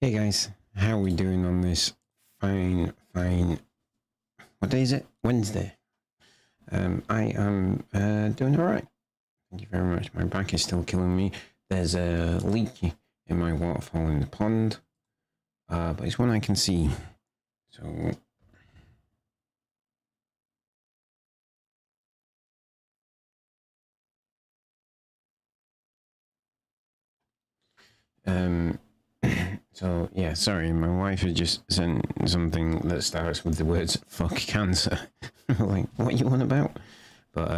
Hey guys, how are we doing on this fine, what day is it? Wednesday. I am doing alright. Thank you very much. My back is still killing me. There's a leak in my waterfall in the pond, but it's one I can see. So, so yeah, sorry, my wife had just sent something that starts with the words "fuck cancer." Like, what you on about? But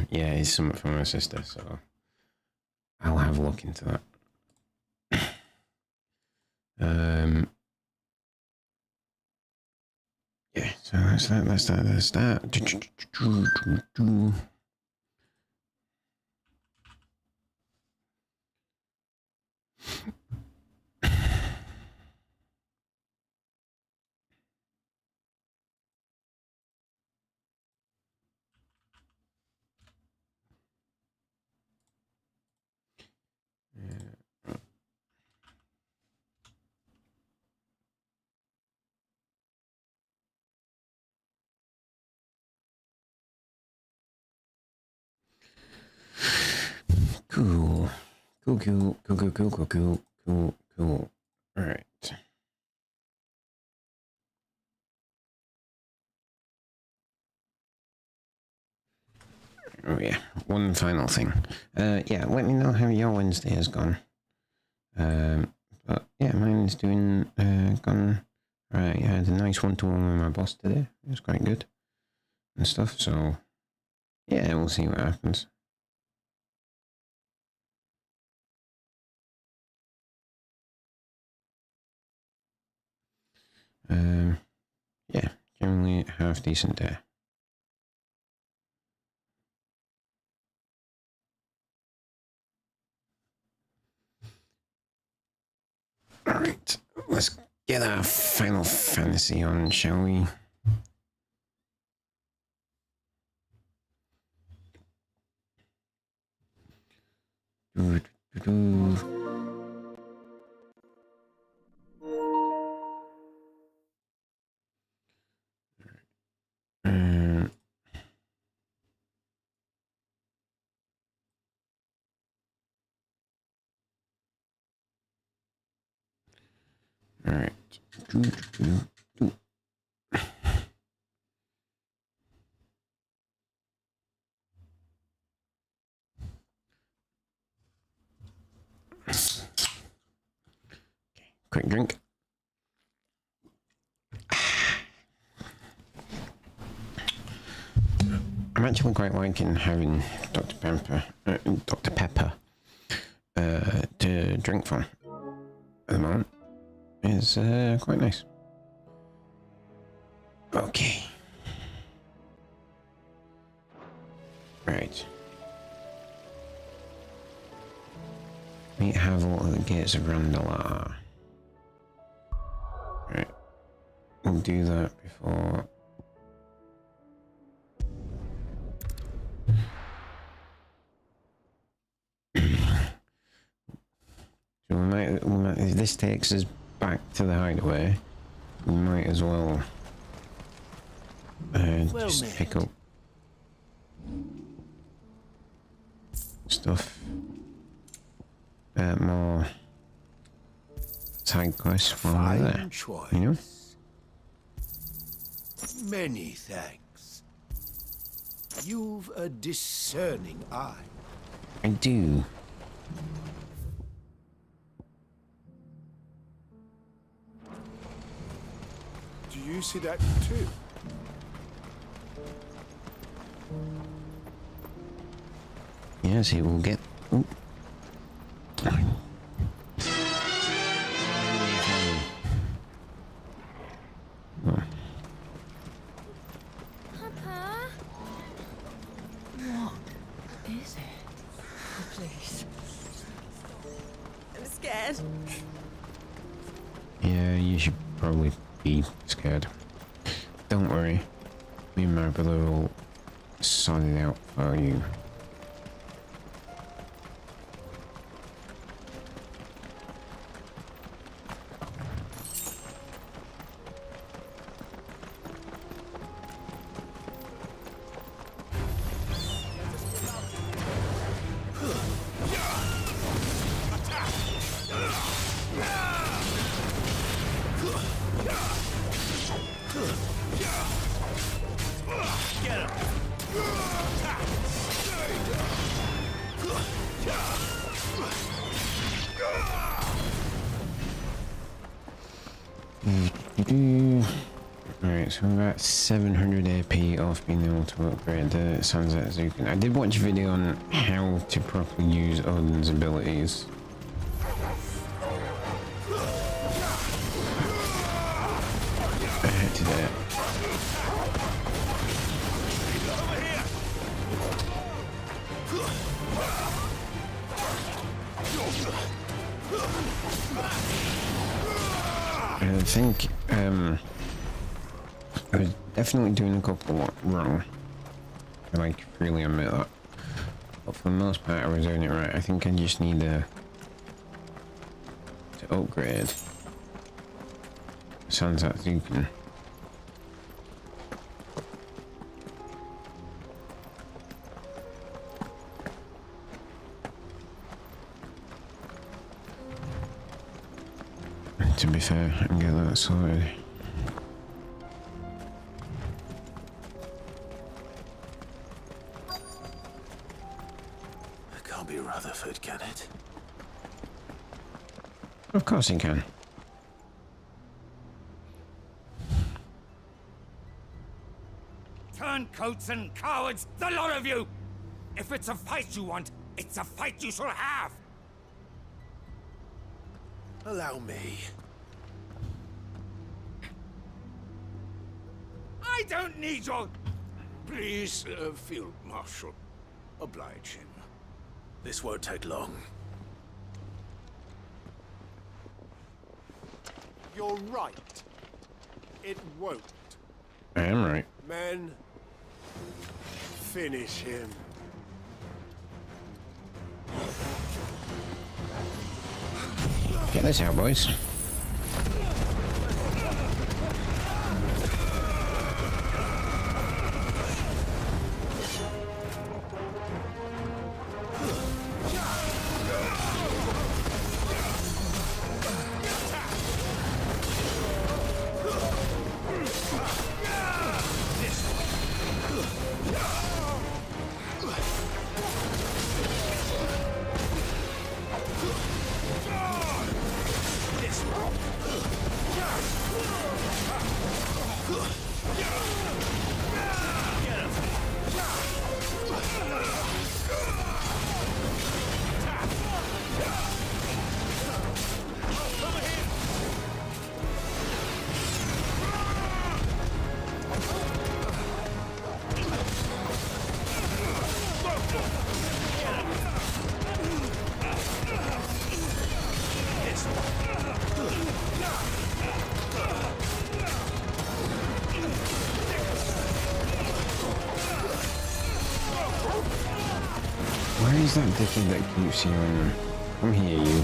yeah, it's something from my sister, so I'll have a look into that. Yeah, so let's start. Cool. All right. Oh yeah, one final thing. Yeah, let me know how your Wednesday has gone. But yeah, mine's doing gone. Right, yeah, I had a nice one-to-one with my boss today. It was quite good and stuff. So yeah, we'll see what happens. Yeah, generally half decent day. All right, let's get our Final Fantasy on, shall we? All right. Quick drink. I'm actually quite liking having Dr. Pepper to drink from at the moment. It's quite nice. Okay. Right. We have all the gates of Randalar. Right. We'll do that before. So we might, if this takes us back to the hideaway, we might as well just pick up stuff. More side quests while we're there, you know? Many thanks. You've a discerning eye. I do. Do you see that too? Yes, he will get. Ooh. Papa? What is it? Oh, please. I'm scared. Yeah, you should probably be scared. Don't worry. Me and my brother will sort it out for you. Alright, so I'm about 700 AP off being able to upgrade the Sunset Zukin. I did watch a video on how to properly use Odin's abilities. I had to do it. I think I was definitely doing a couple wrong. I like freely admit that. But for the most part I was doing it right. I think I just need to upgrade Sunset Zukin. To be fair, I can get that sorted. It can't be Rutherford, can it? Of course he can. Turncoats and cowards, the lot of you! If it's a fight you want, it's a fight you shall have! Allow me. I don't need your... Please, Field Marshal. Oblige him. This won't take long. You're right. It won't. I am right. Men, finish him. Get this out, boys. Where is that dickhead that keeps yelling? Come here, you.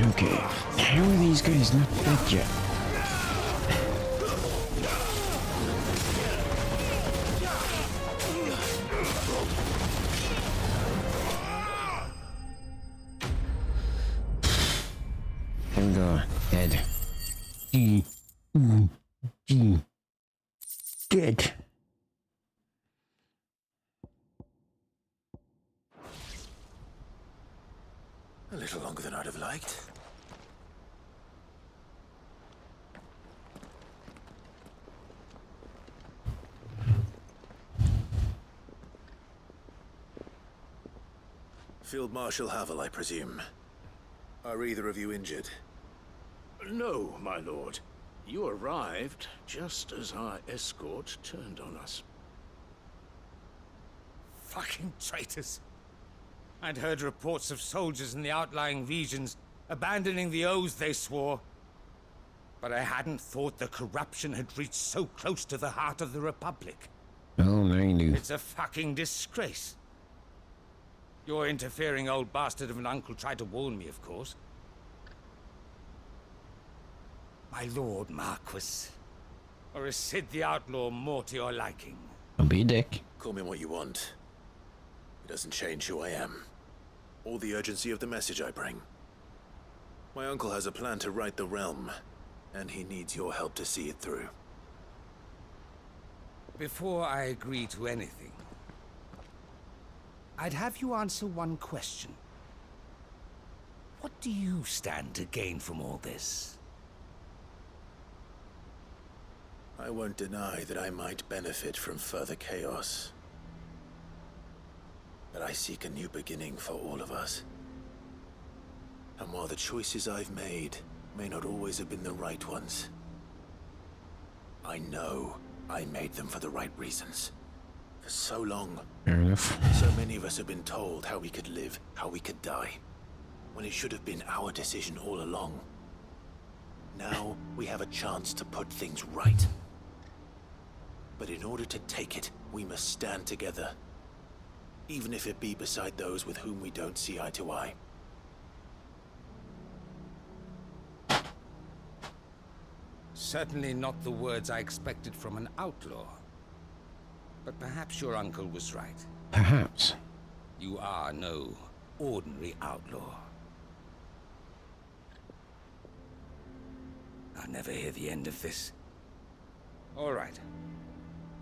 Okay, how are these guys not dead yet? Here we go, dead. Dead. A little longer than I'd have liked. Field Marshal Havel, I presume. Are either of you injured? No, my lord. You arrived just as our escort turned on us. Fucking traitors. I'd heard reports of soldiers in the outlying regions abandoning the oaths they swore. But I hadn't thought the corruption had reached so close to the heart of the Republic. Oh, no, you do. It's a fucking disgrace. Your interfering old bastard of an uncle tried to warn me, of course. My lord Marquis. Or is Sid the Outlaw more to your liking? I'll be a dick. Call me what you want. It doesn't change who I am, or the urgency of the message I bring. My uncle has a plan to right the realm, and he needs your help to see it through. Before I agree to anything, I'd have you answer one question. What do you stand to gain from all this? I won't deny that I might benefit from further chaos. But I seek a new beginning for all of us. And while the choices I've made may not always have been the right ones, I know I made them for the right reasons. For so long, Fair enough. so many of us have been told how we could live, how we could die, when it should have been our decision all along. Now, we have a chance to put things right. But in order to take it, we must stand together. Even if it be beside those with whom we don't see eye to eye. Certainly not the words I expected from an outlaw. But perhaps your uncle was right. Perhaps. You are no ordinary outlaw. I'll never hear the end of this. All right.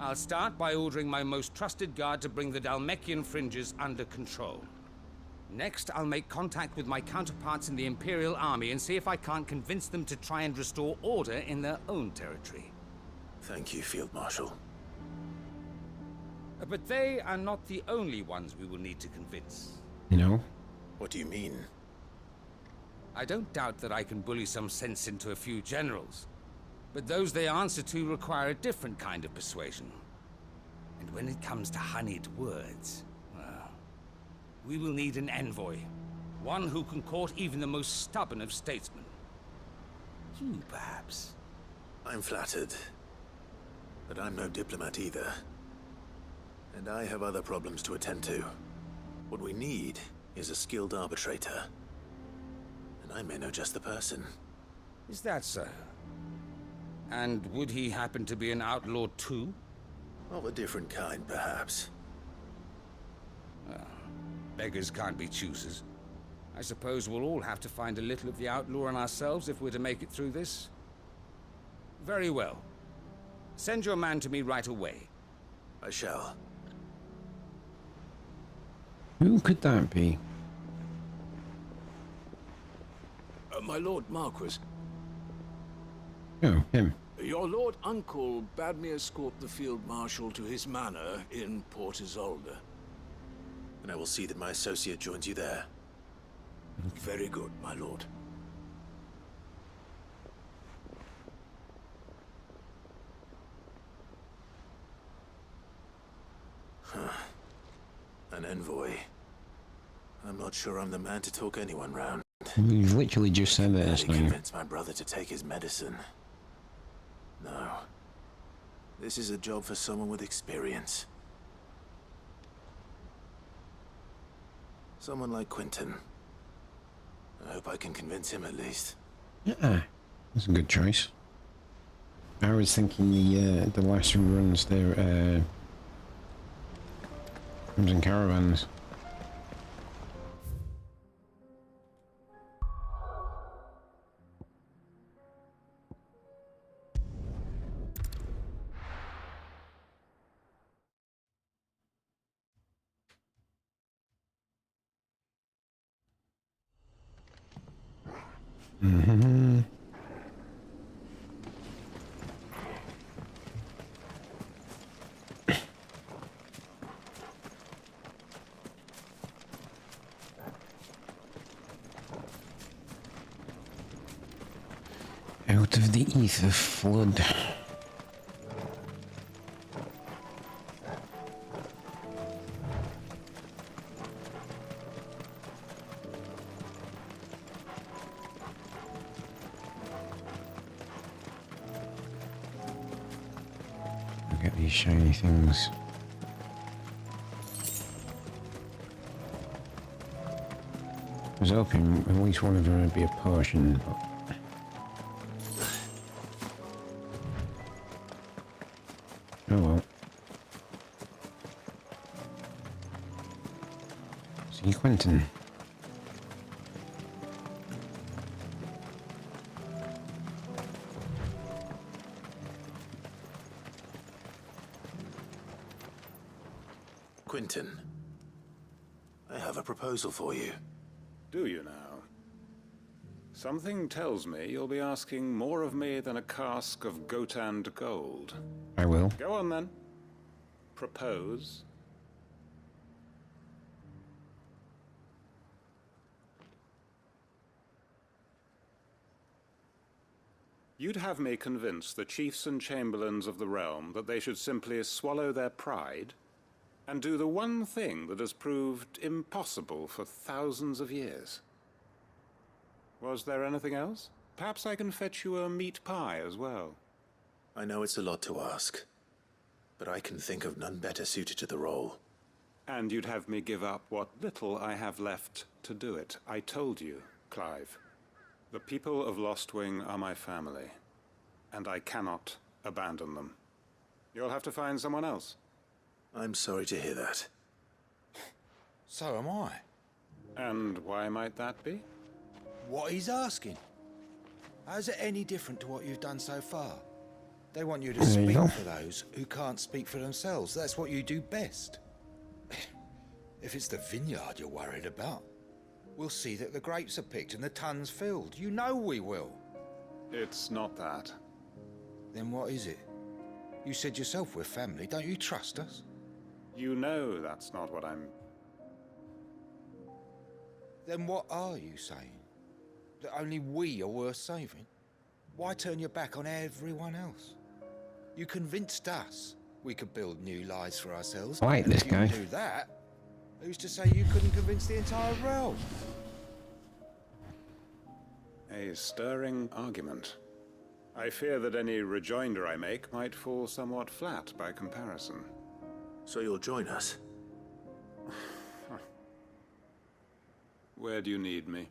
I'll start by ordering my most trusted guard to bring the Dhalmekian fringes under control. Next, I'll make contact with my counterparts in the Imperial Army and see if I can't convince them to try and restore order in their own territory. Thank you, Field Marshal. But they are not the only ones we will need to convince. No. What do you mean? I don't doubt that I can bully some sense into a few generals. But those they answer to require a different kind of persuasion. And when it comes to honeyed words, well, we will need an envoy. One who can court even the most stubborn of statesmen. You, perhaps. I'm flattered. But I'm no diplomat either. And I have other problems to attend to. What we need is a skilled arbitrator. And I may know just the person. Is that so? And would he happen to be an outlaw too? Of a different kind, perhaps. Beggars can't be choosers. I suppose we'll all have to find a little of the outlaw in ourselves if we're to make it through this. Very well. Send your man to me right away. I shall. Who could that be? My lord Marquis, Oh, him. your lord uncle bade me escort the field marshal to his manor in Port Isolde. And I will see that my associate joins you there. Very good, my lord. An envoy. I'm not sure I'm the man to talk anyone round. You've literally just said that Barely just now. convince my brother to take his medicine. No. This is a job for someone with experience. Someone like Quentin. I hope I can convince him at least. Yeah, that's a good choice. I was thinking the last who runs their Crimson Caravans. Mm-hmm. Out of the ether flood. Look at these shiny things. I was hoping at least one of them would be a potion, but oh well. See Quentin. Quentin, I have a proposal for you. Do you now? Something tells me you'll be asking more of me than a cask of Gotand gold. I will. Go on then. Propose. You'd have me convince the chiefs and chamberlains of the realm that they should simply swallow their pride and do the one thing that has proved impossible for thousands of years. Was there anything else? Perhaps I can fetch you a meat pie as well. I know it's a lot to ask, but I can think of none better suited to the role. And you'd have me give up what little I have left to do it. I told you, Clive. The people of Lostwing are my family, and I cannot abandon them. You'll have to find someone else. I'm sorry to hear that. So am I. And why might that be? What he's asking. How's it any different to what you've done so far? They want you to There you speak go. for those who can't speak for themselves. That's what you do best. If it's the vineyard you're worried about, we'll see that the grapes are picked and the tons filled. You know we will. It's not that. Then what is it? You said yourself we're family. Don't you trust us? You know that's not what I'm... Then what are you saying? That only we are worth saving? Why turn your back on everyone else? You convinced us we could build new lives for ourselves. I like this If you guy. can do that, who's to say you couldn't convince the entire realm? A stirring argument. I fear that any rejoinder I make might fall somewhat flat by comparison. So you'll join us? Where do you need me?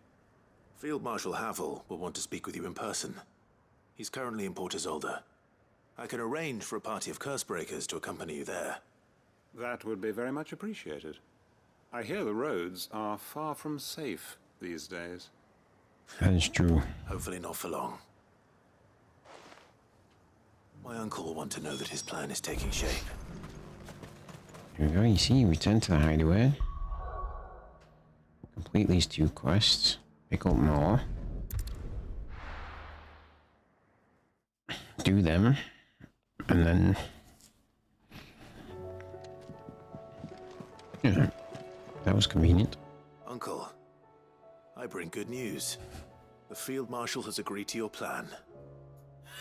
Field Marshal Havel will want to speak with you in person. He's currently in Port Isolde. I can arrange for a party of Cursebreakers to accompany you there. That would be very much appreciated. I hear the roads are far from safe these days. That is true. Hopefully not for long. My uncle will want to know that his plan is taking shape. Here we go, you see, return to the hideaway. Complete these 2 quests. Pick up more. Do them. And then... yeah, that was convenient. Uncle, I bring good news. The Field Marshal has agreed to your plan.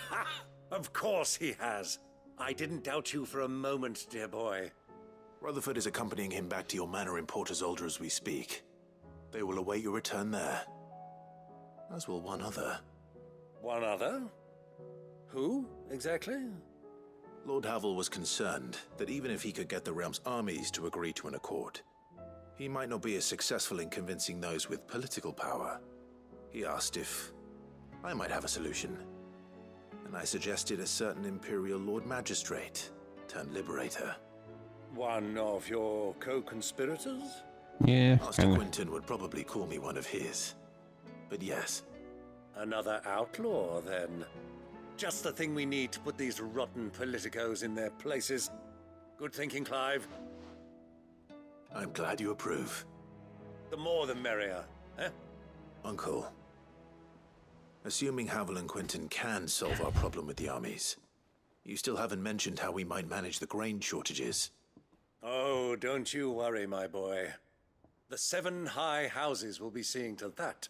Ha! Of course he has. I didn't doubt you for a moment, dear boy. Rutherford is accompanying him back to your manor in Port Isolde as we speak. They will await your return there. As will one other. One other? Who, exactly? Lord Havel was concerned that even if he could get the realm's armies to agree to an accord, he might not be as successful in convincing those with political power. He asked if I might have a solution, and I suggested a certain Imperial Lord Magistrate turned Liberator. One of your co-conspirators? Yeah, Master kinda. Quentin would probably call me one of his. But yes, Another outlaw, then. Just the thing we need to put these rotten politicos in their places. Good thinking, Clive. I'm glad you approve. The more the merrier, eh? Uncle, Assuming Havel and Quentin can solve our problem with the armies, you still haven't mentioned how we might manage the grain shortages. Oh, don't you worry, my boy. The 7 high houses will be seeing to that.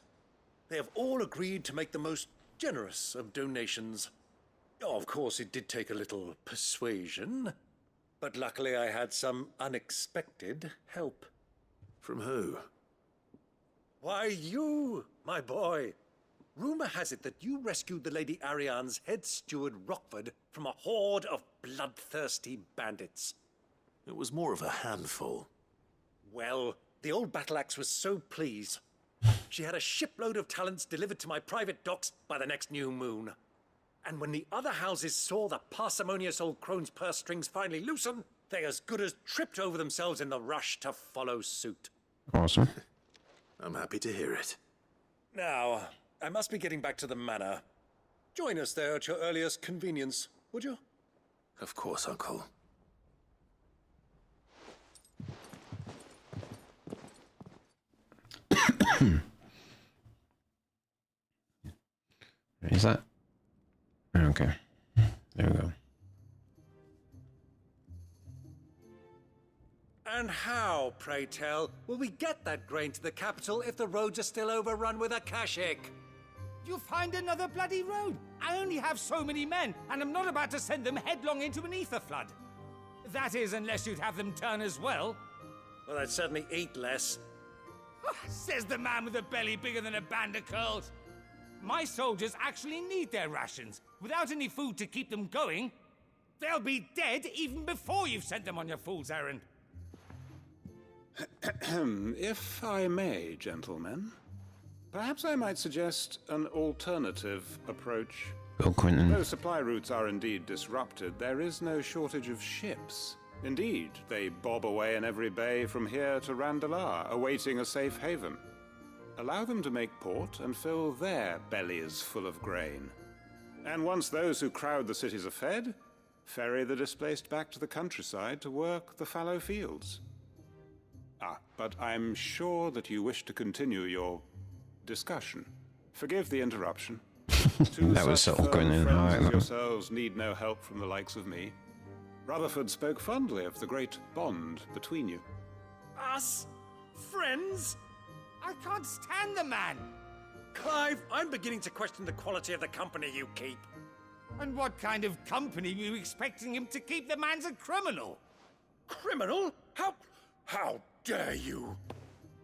They have all agreed to make the most generous of donations. Oh, of course, it did take a little persuasion, but luckily I had some unexpected help. From who? Why, you, my boy. Rumor has it that you rescued the Lady Ariane's head steward Rockford from a horde of bloodthirsty bandits. It was more of a handful. Well, the old battle axe was so pleased. She had a shipload of talents delivered to my private docks by the next new moon. And when the other houses saw the parsimonious old crone's purse strings finally loosen, they as good as tripped over themselves in the rush to follow suit. Awesome. I'm happy to hear it. Now, I must be getting back to the manor. Join us there at your earliest convenience, would you? Of course, Uncle. Is that? Okay. There we go. And how, pray tell, will we get that grain to the capital if the roads are still overrun with Akashic? You'll find another bloody road. I only have so many men, and I'm not about to send them headlong into an ether flood. That is, unless you'd have them turn as well. Well, I'd certainly eat less. Says the man with a belly bigger than a band of curls. My soldiers actually need their rations. Without any food to keep them going, they'll be dead even before you've sent them on your fool's errand. If I may, gentlemen, perhaps I might suggest an alternative approach. Bill Quentin. Though supply routes are indeed disrupted, there is no shortage of ships. Indeed, they bob away in every bay from here to Randalar, awaiting a safe haven. Allow them to make port and fill their bellies full of grain. And once those who crowd the cities are fed, ferry the displaced back to the countryside to work the fallow fields. But I'm sure that you wish to continue your discussion. Forgive the interruption. That was such subtle, firm Quentin. friends I like as that. yourselves need no help from the likes of me. Rutherford spoke fondly of the great bond between you. Us? Friends? I can't stand the man. Clive, I'm beginning to question the quality of the company you keep. And what kind of company were you expecting him to keep? The man's a criminal. Criminal? How dare you?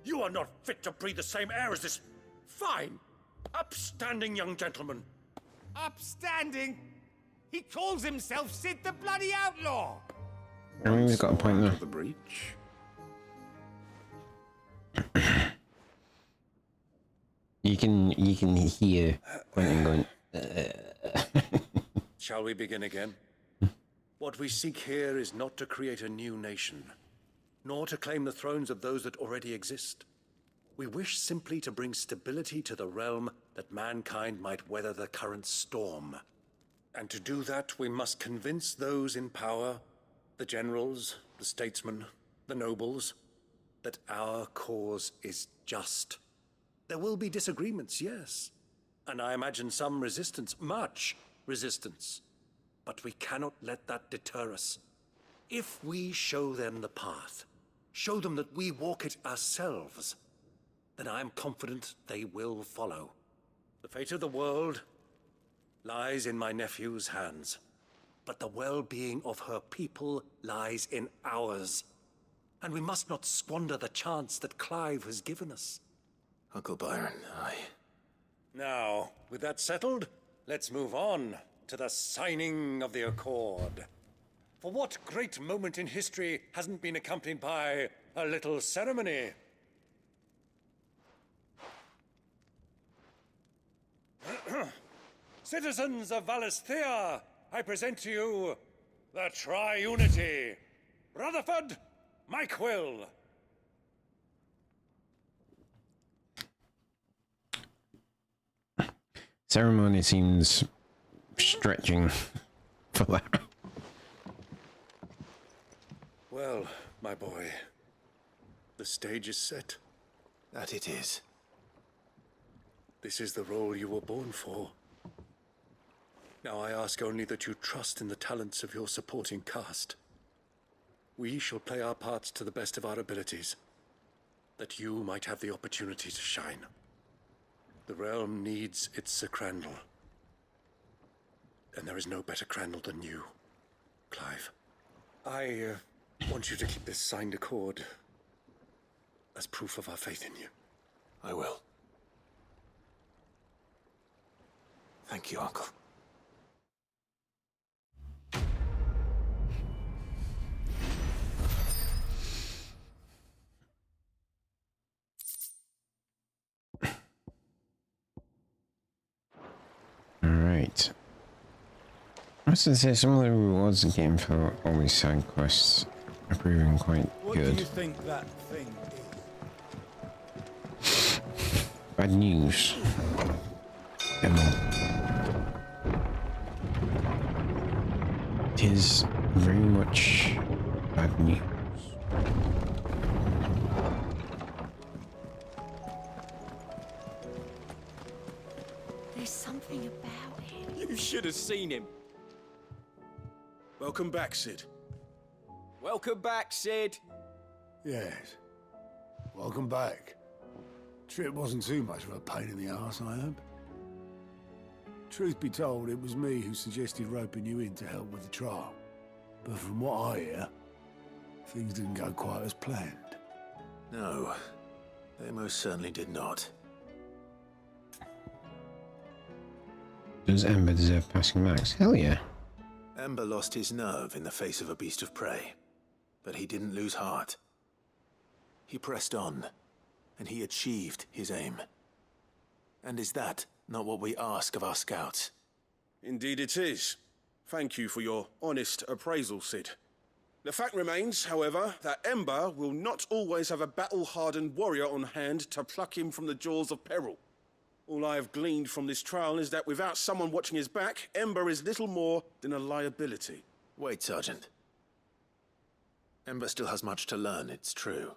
You are not fit to breathe the same air as this fine, upstanding young gentleman. Upstanding? He calls himself Sid the bloody outlaw. I mean, we've got a point Out there. of the breach. You can hear Quentin going. Shall we begin again? What we seek here is not to create a new nation, nor to claim the thrones of those that already exist. We wish simply to bring stability to the realm that mankind might weather the current storm. And to do that, we must convince those in power, the generals, the statesmen, the nobles, that our cause is just. There will be disagreements, yes, and I imagine some resistance, much resistance. But we cannot let that deter us. If we show them the path, show them that we walk it ourselves, then I am confident they will follow. The fate of the world lies in my nephew's hands, but the well-being of her people lies in ours. And we must not squander the chance that Clive has given us. Uncle Byron, Now, with that settled, let's move on to the signing of the Accord. For what great moment in history hasn't been accompanied by a little ceremony? Citizens of Valisthea, I present to you the Tri-Unity. Rutherford, Mike Will. Ceremony seems stretching for that. Well, my boy, the stage is set. that it is. This is the role you were born for. Now I ask only that you trust in the talents of your supporting cast. We shall play our parts to the best of our abilities, that you might have the opportunity to shine. The realm needs its Sir Crandall. And there is no better Crandall than you, Clive. I want you to keep this signed accord as proof of our faith in you. I will. Thank you, Uncle. Alright. I was going to say, some of the rewards again for all these side quests are proving quite What good. do you think that thing is? Bad news. It is very much bad news. There's something about it. You should have seen him. Welcome back, Sid. Welcome back, Sid. Yes. Welcome back. Trip wasn't too much of a pain in the arse, I hope. Truth be told, it was me who suggested roping you in to help with the trial. But from what I hear, things didn't go quite as planned. No, they most certainly did not. Does Ember deserve passing marks? Hell yeah. Ember lost his nerve in the face of a beast of prey, but he didn't lose heart. He pressed on, and he achieved his aim. And is that not what we ask of our scouts? Indeed it is. Thank you for your honest appraisal, Sid. The fact remains, however, that Ember will not always have a battle-hardened warrior on hand to pluck him from the jaws of peril. All I have gleaned from this trial is that without someone watching his back, Ember is little more than a liability. Wait, Sergeant. Ember still has much to learn, it's true.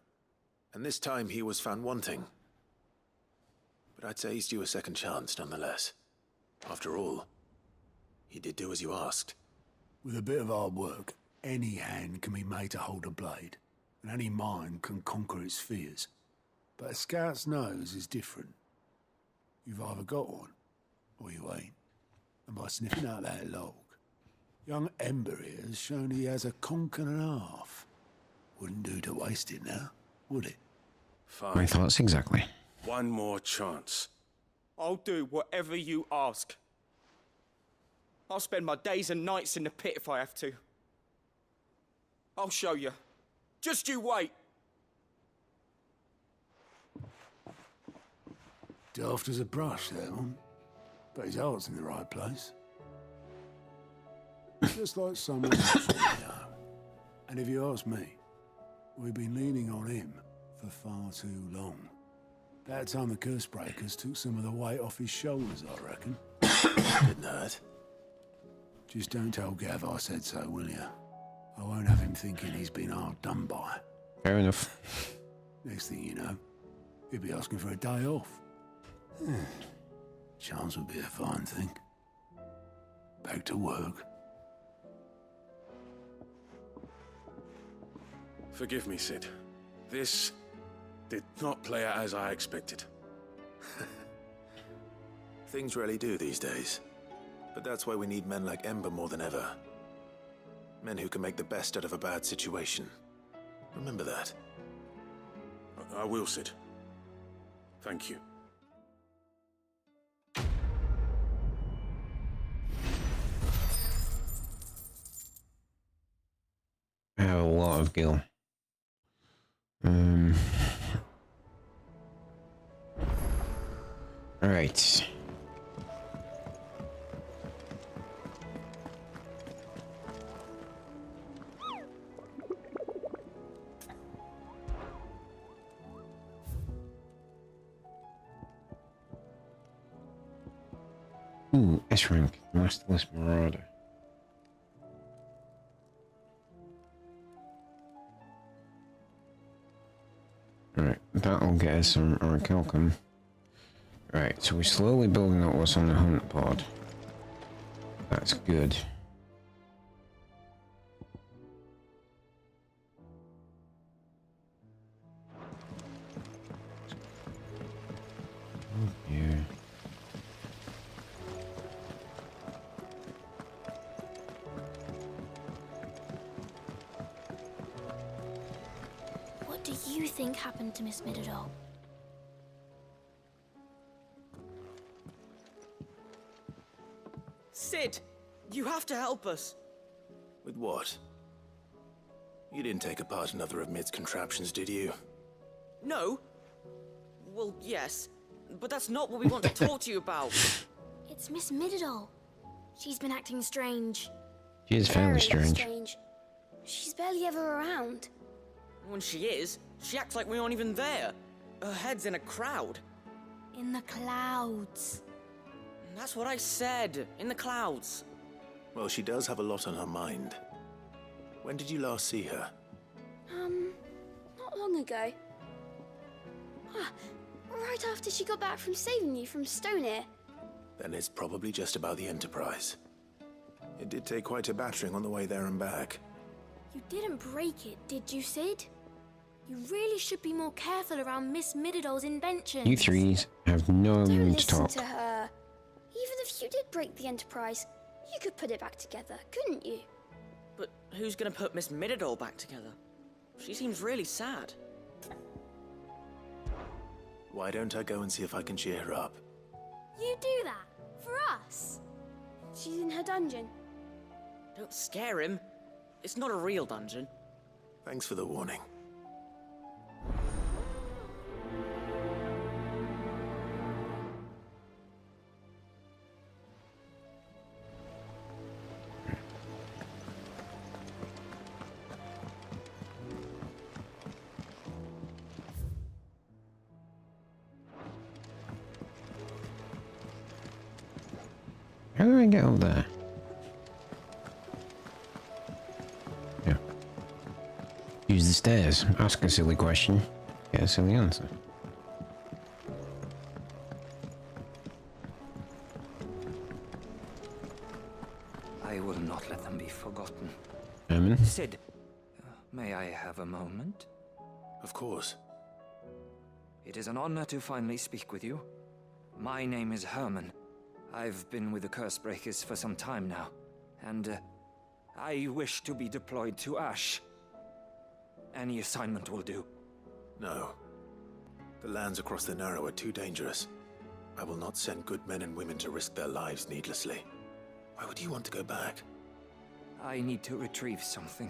And this time he was found wanting. But I'd say he's due a second chance, nonetheless. After all, he did do as you asked. With a bit of hard work, any hand can be made to hold a blade, and any mind can conquer its fears. But a scout's nose is different. You've either got one, or you ain't. And by sniffing out that log, young Ember here has shown he has a conk and a half. Wouldn't do to waste it now, would it? Fine. My thoughts exactly. One more chance. I'll do whatever you ask. I'll spend my days and nights in the pit if I have to. I'll show you. Just you wait. Daft as a brush, that one. But his heart's in the right place. Just like someone else we know. And if you ask me, we've been leaning on him for far too long. That time the curse breakers took some of the weight off his shoulders, I reckon. Didn't hurt. Just don't tell Gav I said so, will you? I won't have him thinking he's been hard done by. Fair enough. Next thing you know, he'll be asking for a day off. Chance would be a fine thing. Back to work. Forgive me, Sid. This did not play out as I expected. Things really do these days. But that's why we need men like Ember more than ever. Men who can make the best out of a bad situation. Remember that. I will, Sid. Thank you. I have a lot of gil. Alright. Ooh, S rank, Masterless Marauder. Alright, that'll get us some orichalcum. Right, so we're slowly building up what's on the hunt board. That's good. Yeah. What do you think happened to Miss Middledore? Sid, you have to help us. With what? You didn't take apart another of Mid's contraptions, did you? No? Well, yes. But that's not what we want to talk to you about. It's Miss Middledore. She's been acting strange. She is fairly Very strange. She's barely ever around. When she is, she acts like we aren't even there. Her head's in a crowd. In the clouds. That's what I said. In the clouds. Well, she does have a lot on her mind. When did you last see her? Not long ago. Right after she got back from saving you from Stonear. Then it's probably just about the Enterprise. It did take quite a battering on the way there and back. You didn't break it, did you, Sid? You really should be more careful around Miss Middeldore's inventions. You threes have no Don't room to listen talk. to her. Even if you did break the Enterprise, you could put it back together, couldn't you? But who's gonna put Miss Middledore back together? She seems really sad. Why don't I go and see if I can cheer her up? You do that? For us? She's in her dungeon. Don't scare him. It's not a real dungeon. Thanks for the warning. How do I get up there? Yeah. Use the stairs. Ask a silly question. Get a silly answer. I will not let them be forgotten. Herman? Sid, may I have a moment? Of course. It is an honor to finally speak with you. My name is Herman. I've been with the Cursebreakers for some time now, and I wish to be deployed to Ash. Any assignment will do. No. The lands across the Narrow are too dangerous. I will not send good men and women to risk their lives needlessly. Why would you want to go back? I need to retrieve something.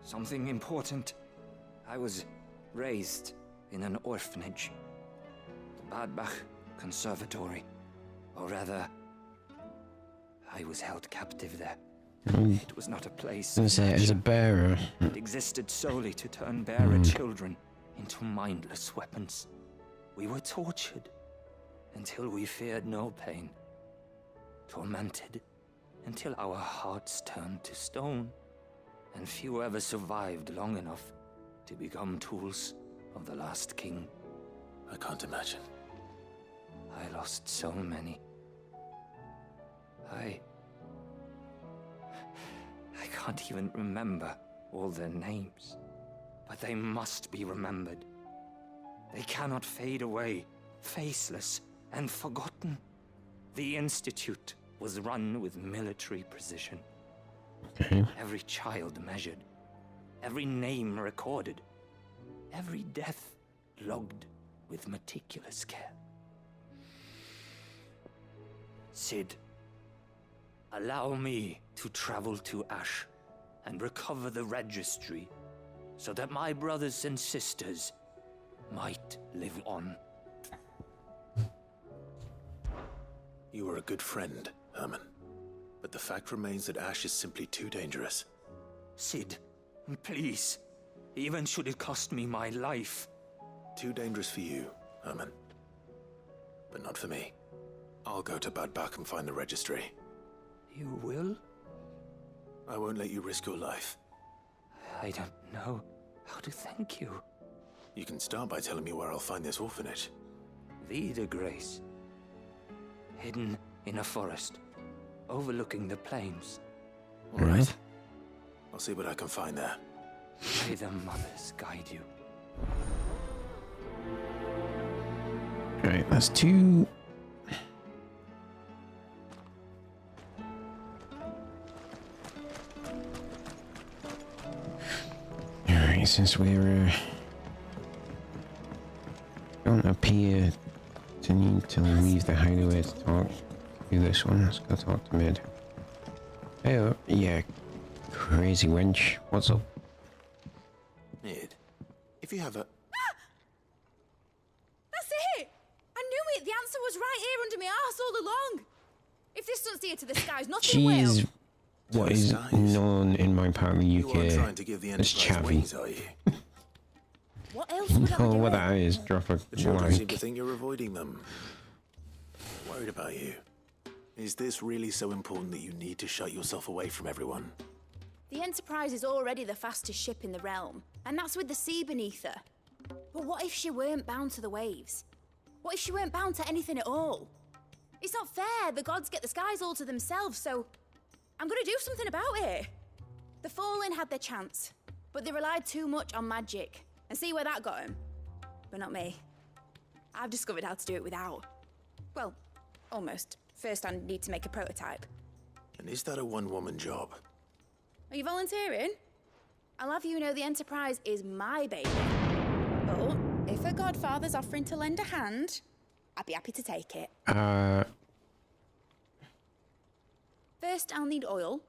Something important. I was raised in an orphanage. The Badbach Conservatory. Or rather, I was held captive there. It was not a place. I was gonna say, as a bearer. It existed solely to turn bearer children into mindless weapons. We were tortured until we feared no pain. Tormented until our hearts turned to stone. And few ever survived long enough to become tools of the last king. I can't imagine. I lost so many. I can't even remember all their names. But they must be remembered. They cannot fade away, faceless and forgotten. The Institute was run with military precision. Okay. Every child measured, every name recorded, every death logged with meticulous care. Sid, allow me to travel to Ash and recover the registry so that my brothers and sisters might live on. You were a good friend, Herman. But the fact remains that Ash is simply too dangerous. Sid, please. Even should it cost me my life. Too dangerous for you, Herman. But not for me. I'll go to Badbach and find the registry. You will? I won't let you risk your life. I don't know how to thank you. You can start by telling me where I'll find this orphanage. Vida Grace. Hidden in a forest, overlooking the plains. All right. I'll see what I can find there. May the mothers guide you. Right, that's 2. Alright, since we're don't appear to need to leave the hideaway to talk to this one, let's go talk to Mid. Hey, yeah, crazy wench, what's up? Mid, if you have a... That's it! I knew it! The answer was right here under my arse all along! If this doesn't steer to the skies, nothing will! She's what is known in my part of the UK as Chavvy. What else would I Oh, do? what that is, drop a The children seem to like. think you're avoiding them. Worried about you. Is this really so important that you need to shut yourself away from everyone? The Enterprise is already the fastest ship in the realm, and that's with the sea beneath her. But what if she weren't bound to the waves? What if she weren't bound to anything at all? It's not fair. The gods get the skies all to themselves, so I'm gonna do something about it. The Fallen had their chance, but they relied too much on magic. And see where that got them? But not me. I've discovered how to do it without. Well, almost. First, I need to make a prototype. And is that a one-woman job? Are you volunteering? I'll have you know the Enterprise is my baby. But if a godfather's offering to lend a hand, I'd be happy to take it. First, I'll need oil,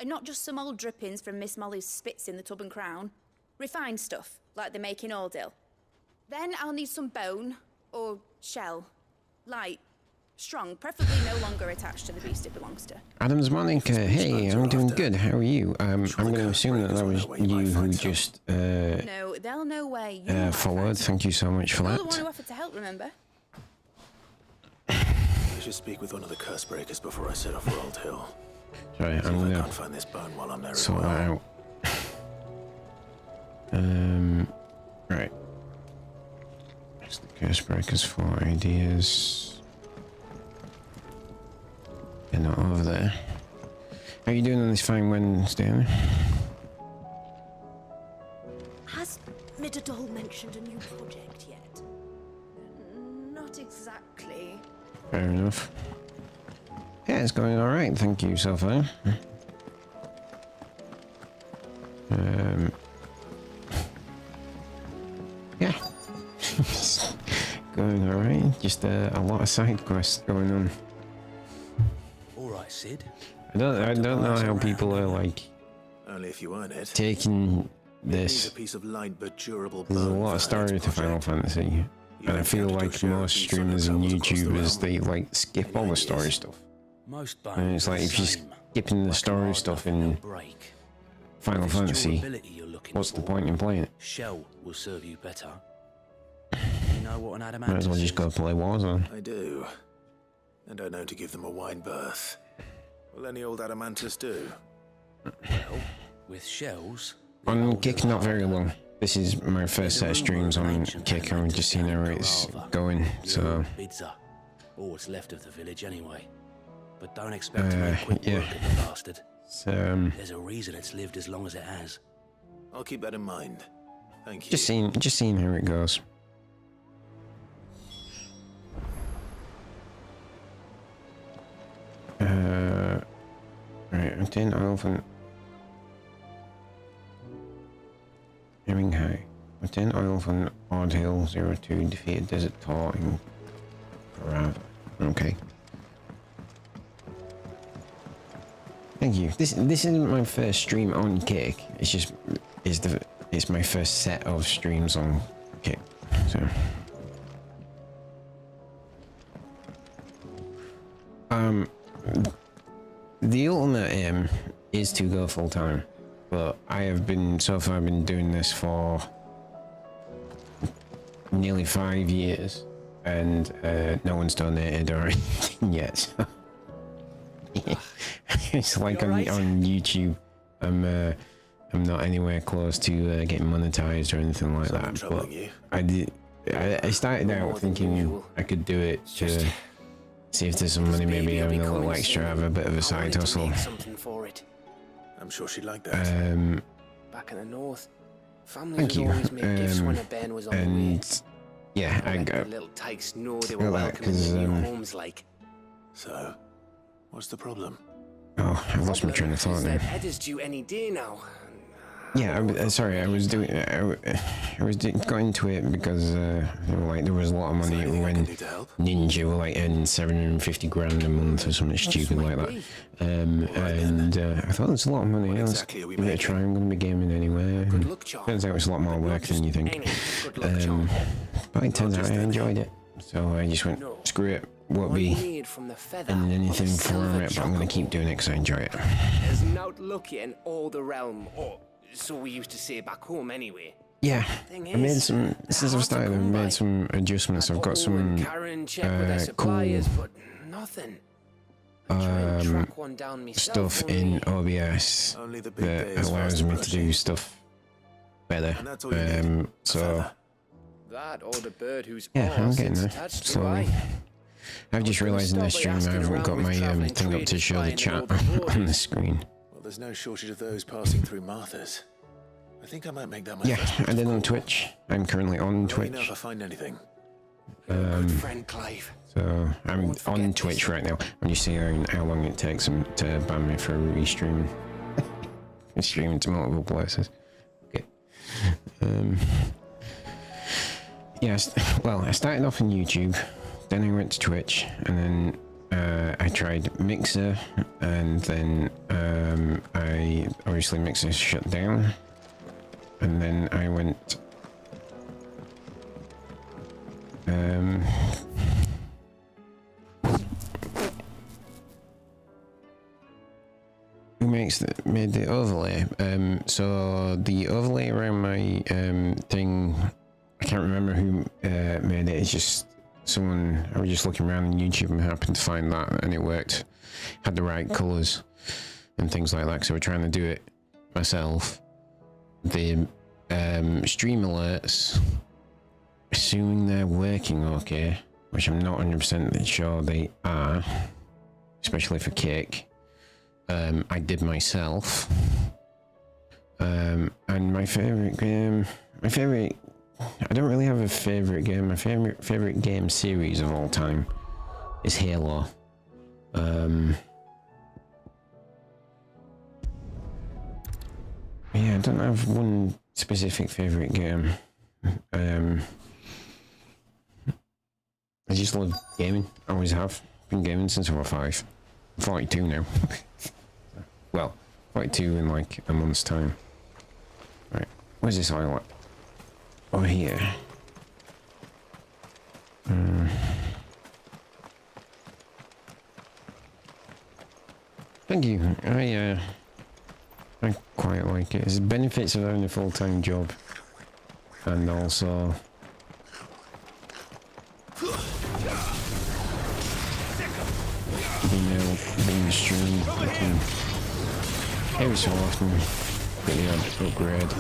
and not just some old drippings from Miss Molly's spits in the tub and crown. Refined stuff, like they make in Ordil. Then I'll need some bone, or shell. Light, strong, preferably no longer attached to the beast it belongs to. Adams Monica, hey, I'm doing good. How are you? I'm going to assume that was you who just No, they'll know where you followed. Thank you so much for You're the one that. who offered to help, remember? I should speak with one of the curse breakers before I set off for Old Hill. Sorry, See I'm if I gonna can't find this bone while I'm there as sort well. that out. Right. That's the curse breakers for ideas. They're not over there. How are you doing on this fine Wednesday? Has Midadol mentioned a new project yet? Not exactly. Fair enough. Yeah, it's going all right. Thank you so far. Yeah. Going all right. Just a lot of side quests going on. All right, Sid. I don't know how people are like Only if you earn it. taking It needs this. a piece of light but durable There's a bone lot of for the next story to Final project. Fantasy, and I feel encountered like Ocean most Beast streamers and travels across the YouTubers realm. they like skip all the story stuff. Most And it's like if you're skipping the story stuff in Final Fantasy, what's the point in playing it? Shell will serve you better. You know what an Might as well adamantus just go play Warzone. I do. And I know to give them a wine berth. Will any old adamantus do? Well, with shells. On Kick, not very long. This is my first set of streams on Kick. I'm just seeing how it's going. So Bidza, all what's left of the village anyway. But don't expect to make quick yeah. work of the bastard. So, There's a reason it's lived as long as it has. I'll keep that in mind. Thank you. just seeing how it goes. Right, I'm 10 elephant. Aiming high. I'm 10 elephant, Odd Hill, 02, defeated Desert Tor in Parava. Okay. Thank you. This isn't my first stream on Kick. It's just it's my first set of streams on Kick. So the ultimate aim is to go full time, but I have been so far been doing this for nearly 5 years, and no one's donated or anything yet. So. It's like on YouTube, I'm not anywhere close to getting monetized or anything like that. But I started out thinking I could do it to see if there's some money, maybe having a little extra, have a bit of a side hustle. Something for it. I'm sure she'd like that. Back in the north, families Thank would you. always make gifts when a bairn was on the way. And yeah, I The got little tykes know they feel were that welcome in 'cause, their new homes like. So, what's the problem? oh, I've lost my train of thought Their now. head is due any day now. Yeah, sorry, I was doing. Going to it because like there was a lot of money when Ninja were like earning 750 grand a month or something stupid like that. And I thought there's a lot of money. I was give it a try. I'm going to be gaming anyway. Turns out it's a lot more work than you think. But it turns out I enjoyed it, so I just went screw it. Won't be earning anything for it, but I'm going to keep doing it because I enjoy it. There's not lucky in all the realm, or so we used to say back home anyway. Yeah, I made some, since I've started, I've made some adjustments. I've got some cool nothing. Stuff in OBS that allows me to do stuff better. So That or the bird whose yeah, I'm arse getting it's there attached to slowly. eye. I've just realised in this stream I haven't got my thing up to show the chat on the screen. Well, there's no shortage of those passing through Martha's. I think I might make that my Yeah, first I did on Twitch. I'm currently on Let me know Twitch. if I find anything. Friend Clive. So I'm on Twitch right now. I'm just seeing how long it takes them to ban me for restreaming. Streaming to multiple places. Okay. Yes. Well, I started off on YouTube, then I went to Twitch, and then I tried Mixer, and then I obviously Mixer shut down, and then I went. Who made the overlay? So the overlay around my thing, I can't remember who made it. It's just someone. I was just looking around on YouTube and happened to find that, and it worked. Had the right colors and things like that. So we're trying to do it myself. The stream alerts, assuming they're working okay, which I'm not 100% sure they are, especially for Cake. I did myself. And my favorite game, I don't really have a favorite game. My favorite game series of all time is Halo. Yeah, I don't have one specific favorite game. I just love gaming. I always have been gaming since I was 5. I'm 42 now. Well, 42 in like a month's time. Right, where's this island? Over here. Thank you. I quite like it. It's the benefits of having a full-time job, and also being streamed. Every so often, get the odd upgrade.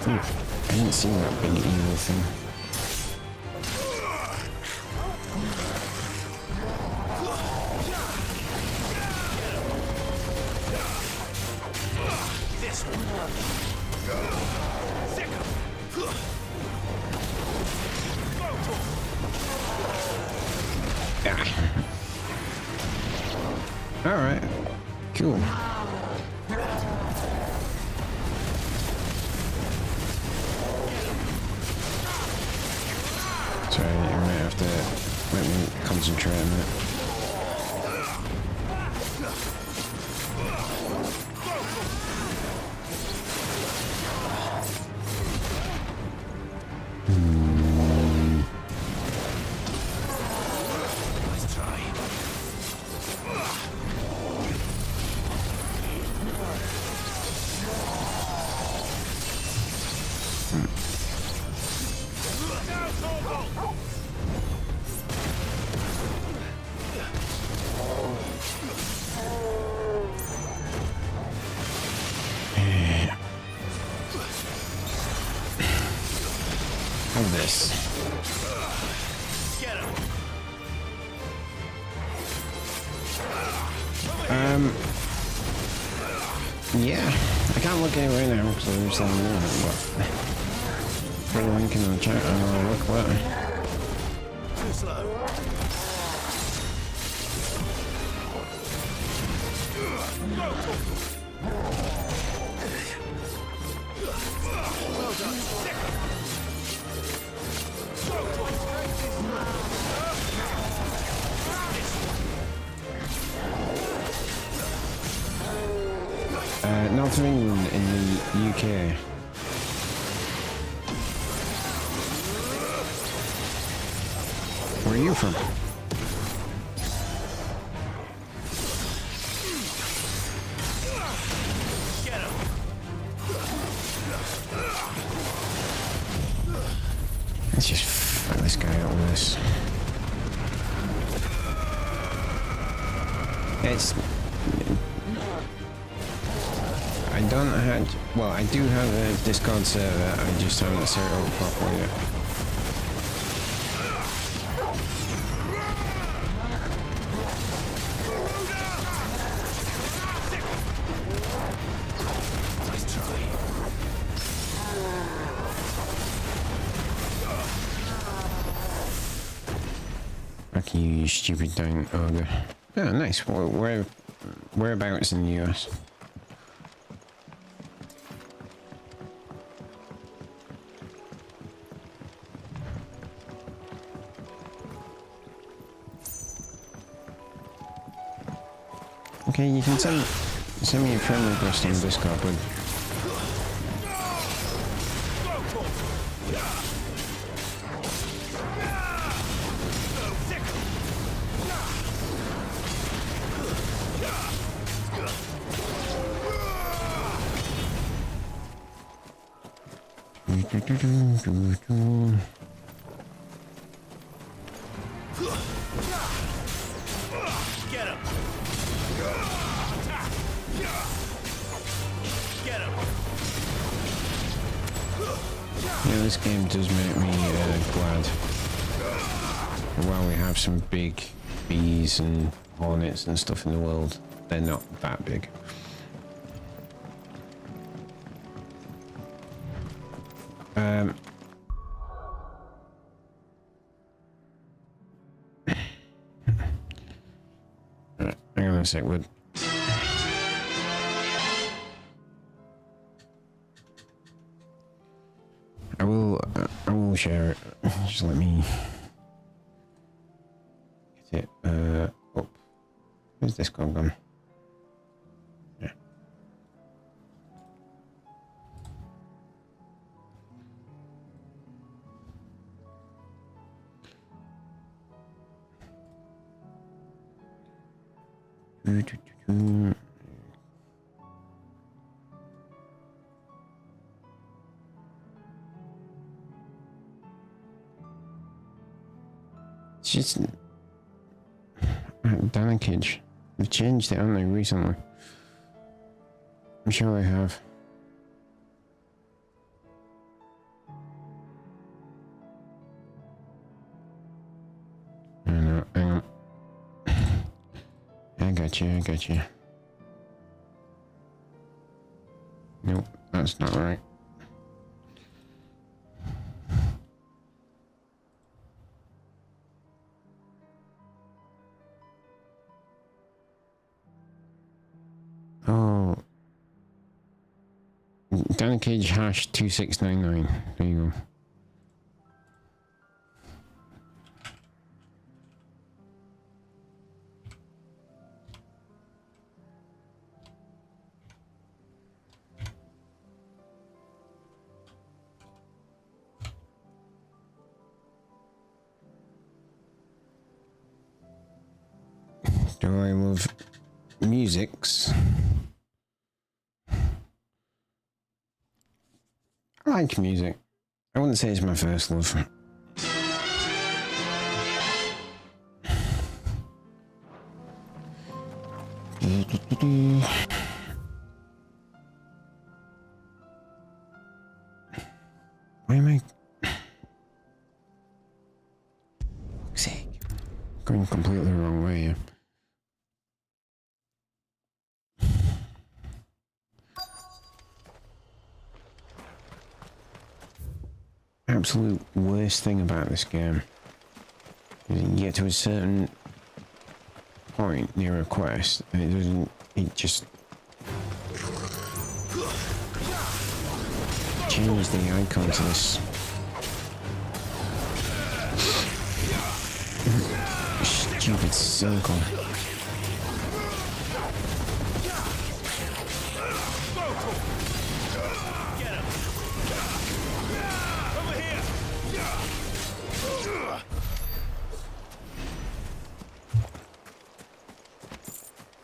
Ooh, I didn't see that big evil thing. Alright, cool. Sorry, you might have to let me concentrate on it. this. Yeah, I can't look at it right now because I'm just on the but put a link in the chat and I'll look later. Too slow. Well done. North of England in the UK. Where are you from? Let's just fuck this guy out with this. It's... I don't have... Well, I do have a Discord server, I just haven't set it up properly yet. Fuck you stupid giant ogre. Oh, nice. Whereabouts in the US? Okay, you can send me a friend request on Discord, but Get him! yeah, this game does make me glad. While we have some big bees and hornets and stuff in the world, they're not that big. Right, hang on a sec, Wood. I will share it. Just let me get it up. Where's this gone? Yeah. It's just Danarkage. They've changed it, haven't they, recently? I'm sure they have. I know, hang on. I got you. Nope, that's not right. Oh. Danarkage hash 2699. There you go. Do I love musics? I like music. I wouldn't say it's my first love. Why am I... Going completely the wrong way here. Absolute worst thing about this game is you get to a certain point near a quest and it just changes the icon to this stupid circle.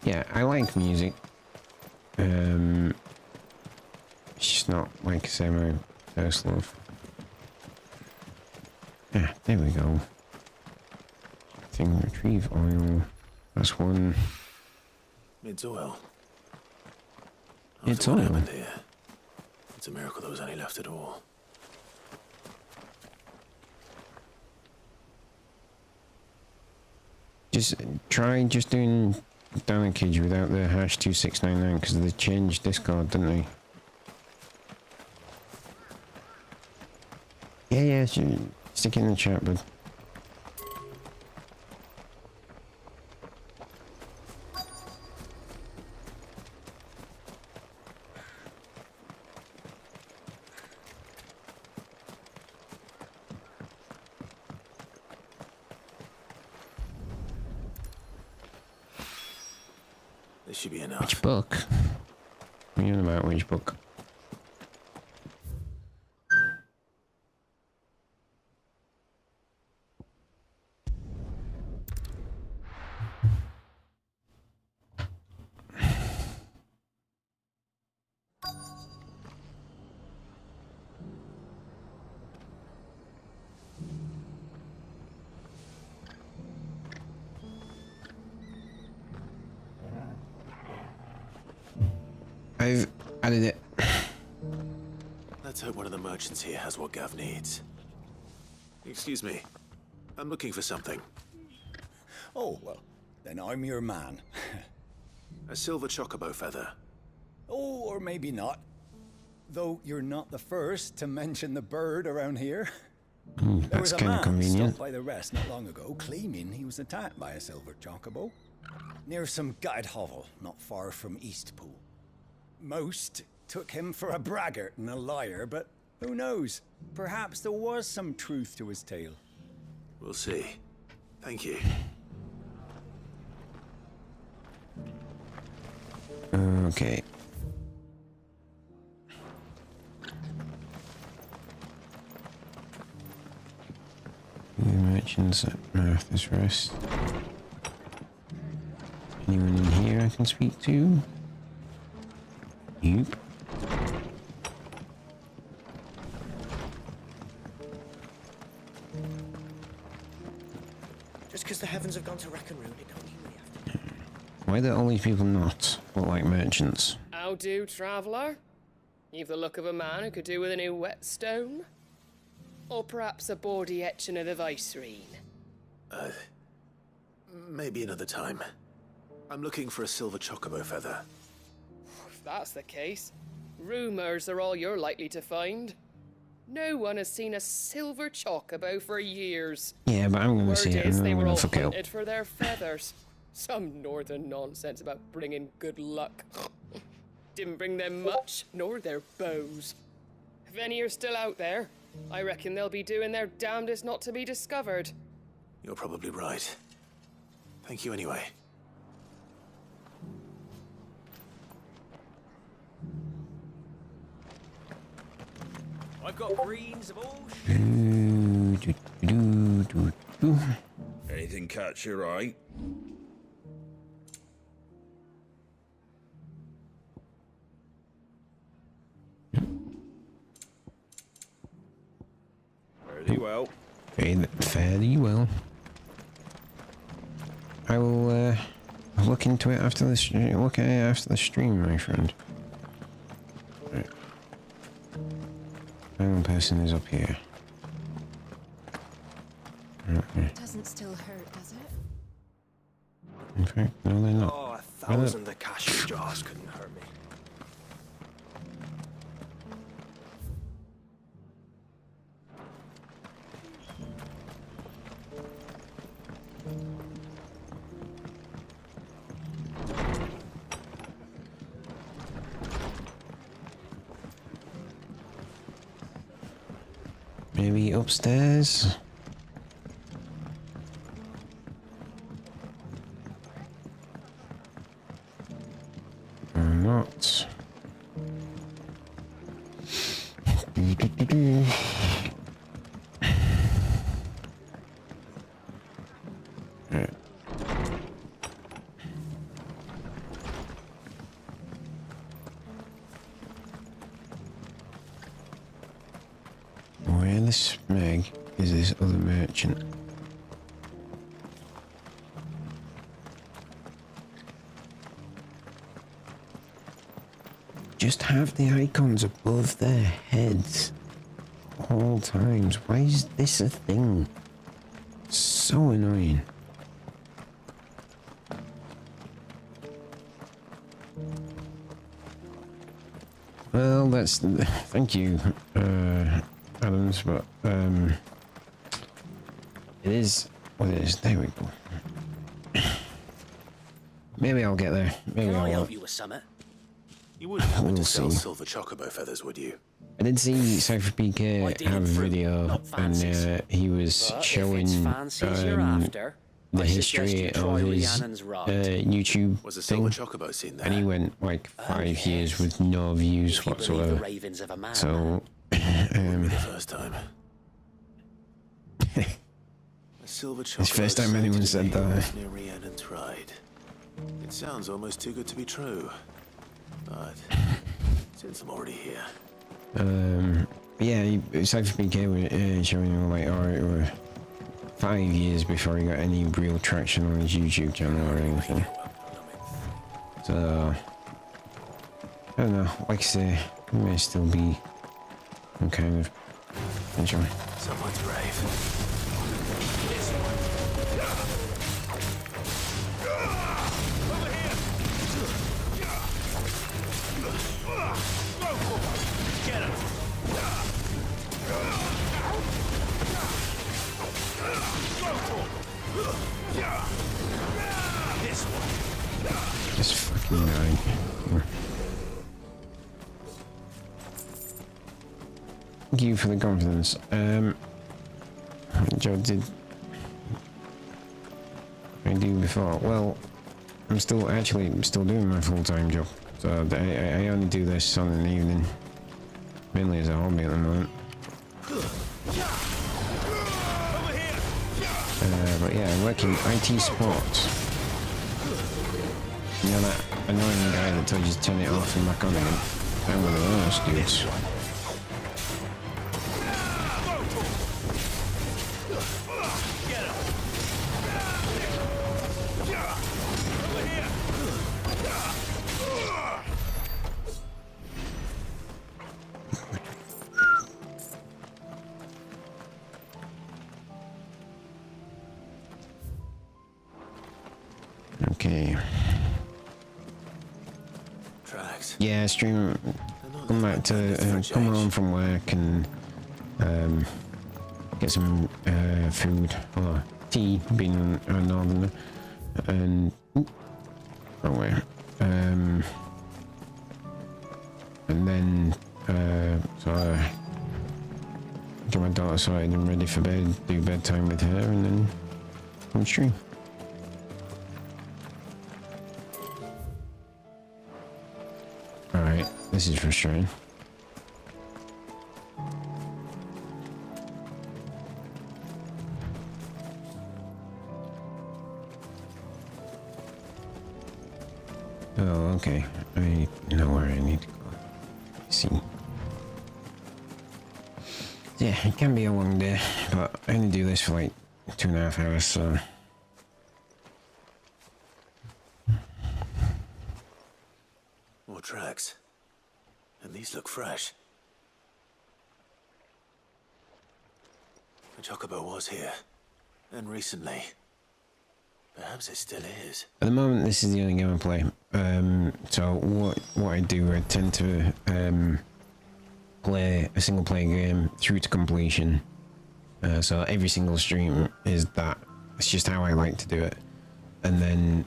Yeah, I like music. It's just not, like I say, my first love. Yeah, there we go. Thing, retrieve oil. That's one. It's oil. It's After what oil. happened here, it's a miracle there was any left at all. Just try just doing Danarkage without the hash 2699 because they changed Discord, didn't they? Yeah, stick it in the chat, bud. This should be enough. Which book? What are you on about? Which book? I've added it. Let's hope one of the merchants here has what Gav needs. Excuse me. I'm looking for something. Oh, well, then I'm your man. A silver chocobo feather. Oh, or maybe not. Though you're not the first to mention the bird around here. There was That's a kind of man convenient. stopped by the rest not long ago, claiming he was attacked by a silver chocobo. Near some gutted hovel, not far from Eastpool. Most took him for a braggart and a liar, but who knows? Perhaps there was some truth to his tale. We'll see. Thank you. Okay. The merchants at Martha's Rest. Anyone in here I can speak to? Nope. Just because the heavens have gone to wreck and ruin, it don't mean we have to. Why do all these people not look like merchants? How do, traveller? You've the look of a man who could do with a new whetstone. Or perhaps a bawdy etching of the Vicereine. Maybe another time. I'm looking for a silver chocobo feather. If that's the case, rumours are all you're likely to find. No one has seen a silver chocobo for years. Yeah, but I'm gonna Word see it is and they I'm were gonna all fuck it up. hunted for their feathers. Some northern nonsense about bringing good luck. Didn't bring them much, nor their bows. If any are still out there, I reckon they'll be doing their damnedest not to be discovered. You're probably right. Thank you anyway. I've got greens of all Anything catch your eye? Fairly well. Fairly well. I will look into it after this. Look at it after the stream, my friend. Right. Final person is up here. Okay. Doesn't doesn't still hurt, does it? In fact, no, they're not. Oh, 1,000 the cashew jars couldn't hurt me. Maybe upstairs? Or not? Right. Where the smeg is this other merchant? Just have the icons above their heads all times. Why is this a thing? So annoying. Well, that's thank you, Adams, but it is what it is. There we go. Maybe I'll get there. Maybe Can I I help won't. you with something? You wouldn't happen We'll to sell see. silver chocobo feathers, would you? I did see Cypher PK have a video, and he was But if showing it's fancies you're after, the I suggest history you of try his Rhiannon's ride. YouTube Was a thing, silver chocobo seen there? and he went like 5 years with no views If you believe the whatsoever. ravings of a man. So, Wouldn't be the first time. A silver chocobo. it's the first time anyone said that. Near Rhiannon's ride. It sounds almost too good to be true. But since I'm already here. Yeah, Cypher PK was showing him like, it were 5 years before he got any real traction on his YouTube channel or anything. So, I don't know, like I say, it may still be some kind of enjoy. Someone's brave. Get him! This one. Just fucking dying. Thank you for the confidence. Joe did I do before? Well, I'm still doing my full-time job. So I only do this on an evening, mainly as a hobby at the moment. But yeah, I work in IT support. You know that annoying guy that tells you to turn it off and back on again? I'm one of those dudes. Okay. Tracks. Yeah, stream. Come back to come home from work and get some food or tea, being a northerner, and wrong way. And then get my daughter sorted and ready for bed, do bedtime with her, and then come stream. Alright, this is frustrating. Oh, okay. I know where I need to go. See. Yeah, it can be a long day, but I only do this for like 2.5 hours, so... More tracks. And these look fresh. The chocobo was here. And recently. Perhaps it still is. At the moment, this is the only game I play. So what I do, I tend to play a single player game through to completion. So every single stream is that. It's just how I like to do it. And then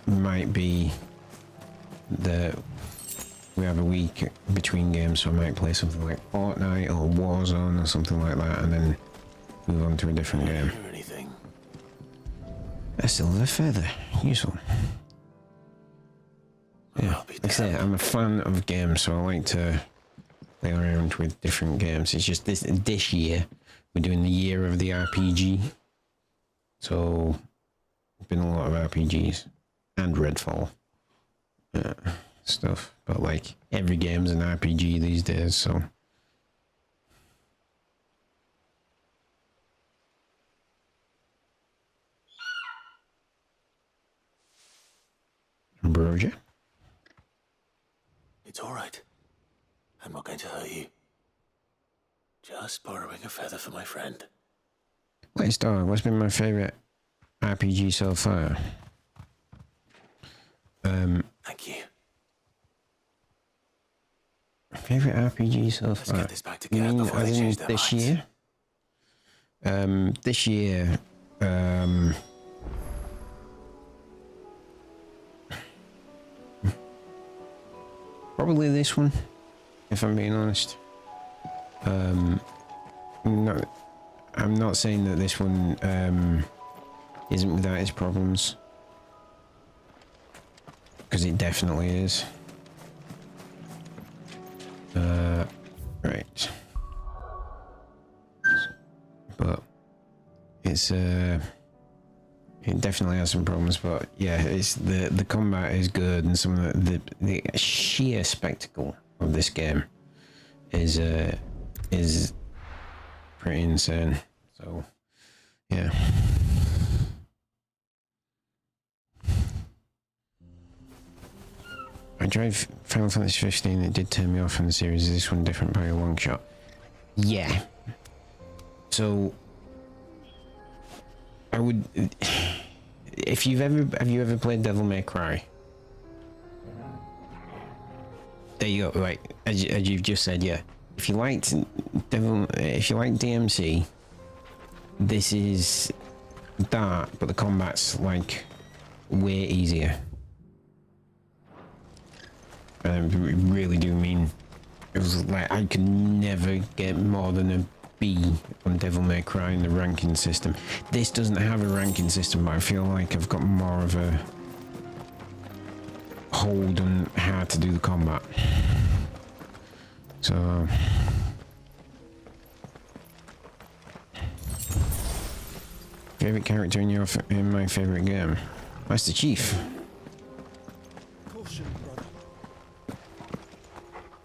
might be that we have a week between games, so I might play something like Fortnite or Warzone or something like that, and then move on to a different game. A silver feather, useful. Yeah, like I say, I'm a fan of games, so I like to play around with different games. It's just this year we're doing the year of the RPG, so been a lot of RPGs and Redfall stuff, but like every game's an RPG these days, so. Ambrosia? It's all right. I'm not going to hurt you. Just borrowing a feather for my friend. Let's start. What's been my favourite RPG so far? Thank you. Favourite RPG so far? Let's get this back together before they change their this minds. year? This year, probably this one, if I'm being honest. I'm not saying that this one isn't without its problems, because it definitely is. Right. But it's it definitely has some problems, but yeah, it's the combat is good, and some of the sheer spectacle of this game is pretty insane. So yeah. I tried Final Fantasy 15, it did turn me off from the series. Is this one different by a long shot? Yeah. So I would, if you've have you ever played Devil May Cry? There you go. Right, as you've just said, yeah. If you liked DMC, this is that, but the combat's like way easier. And I really do mean, it was like I could never get more than a B on Devil May Cry in the ranking system. This doesn't have a ranking system, but I feel like I've got more of a hold on how to do the combat. So favorite character in my favorite game? Master Chief.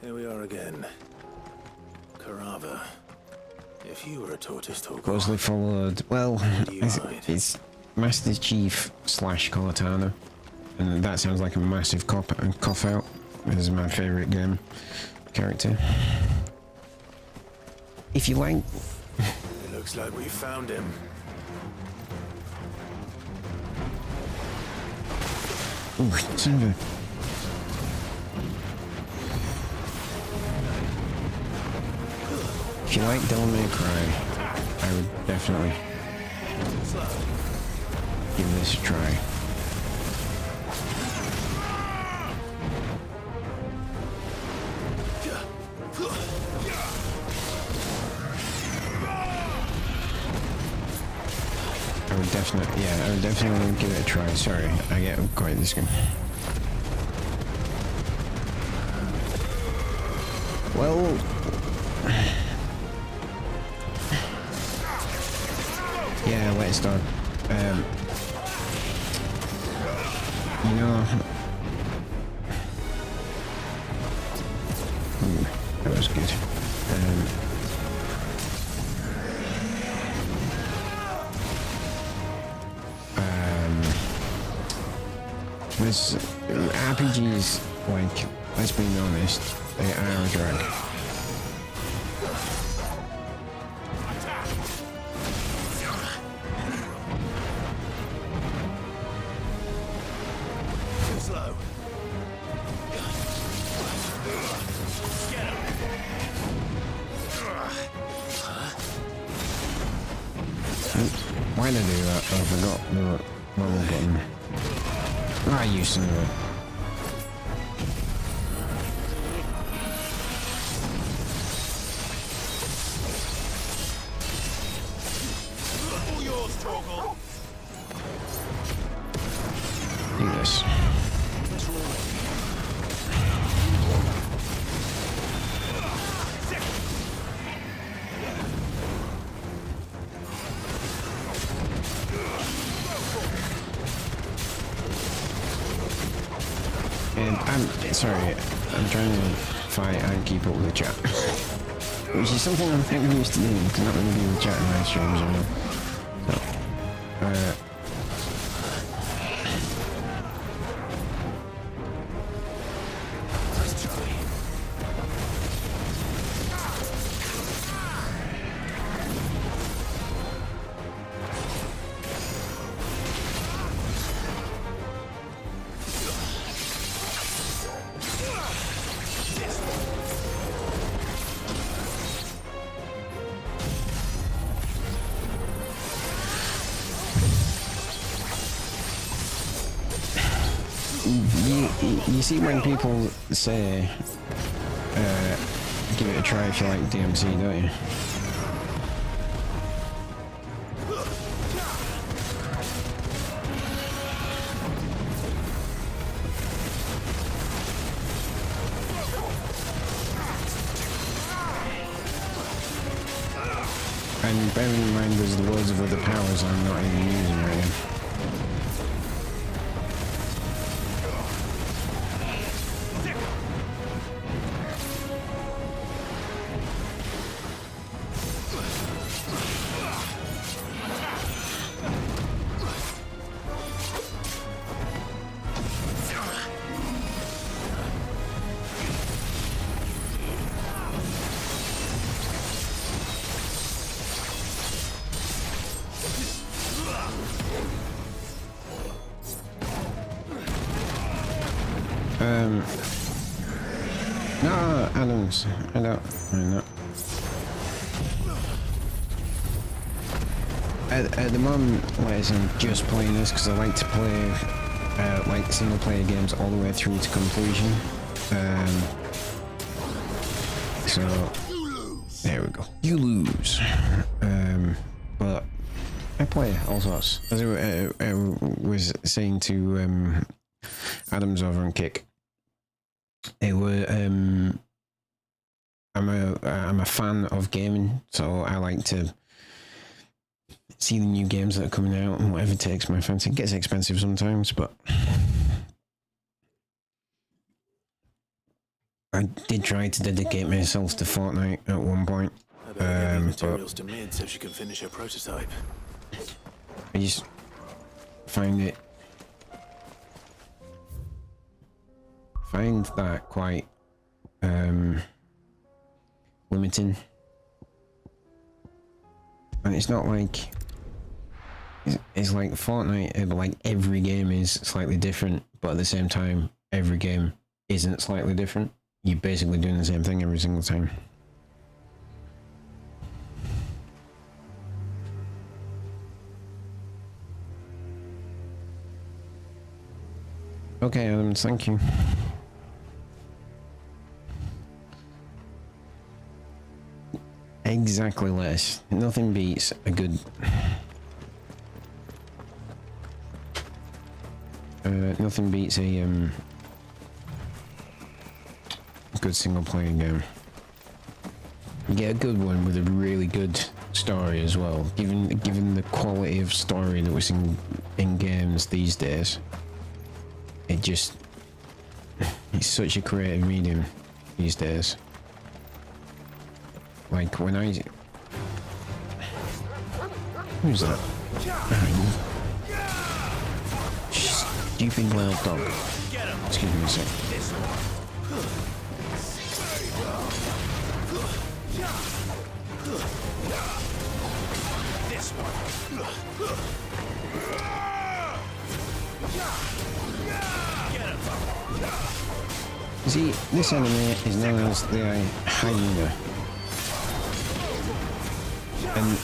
Here we are again. Carava. If you were a tortoise talker, Closely followed. Well, it's Master Chief / Cortana, and that sounds like a massive cop out. This is my favorite game character. If you like, it looks like we found him. ooh, son of a. If you like Devil May Cry, I would definitely give this a try. I would definitely give it a try. Sorry, I get quite this game. Well, yeah, let's start. You know, that was good. This RPGs, like, let's be honest, they are a drag. Why did I do that? I forgot the normal button. Ah, you son of a... All yours, Torgal. Do this. And I'm sorry, I'm trying to fight and keep up with the chat. Which is something I'm getting used to doing, because I'm not going to do the chat in my streams or so, you see when people say, give it a try if you like DMC, don't you? And bearing in mind there's loads of other powers I'm not even using right now. No, Adams, I don't. At the moment, like I'm just playing this because I like to play like single player games all the way through to completion. So there we go. You lose. But I play all sorts. As I was saying to Adams over on Kick. They were I'm a fan of gaming, so I like to see the new games that are coming out and whatever takes my fancy. It gets expensive sometimes, but I did try to dedicate myself to Fortnite at one point. Materials to Mid so she can finish her prototype. I just find that quite limiting, and it's not like it's like Fortnite, but like every game is slightly different, but at the same time every game isn't slightly different. You're basically doing the same thing every single time. Okay, Adams, thank you. Exactly, Les. Nothing beats a good... nothing beats a good single-player game. You get a good one with a really good story as well. Given the quality of story that we're seeing in games these days, it's such a creative medium these days. Like when I... Who's that? Stupid loud dog. Excuse me a sec. This one. See, this enemy is known as the hyena. And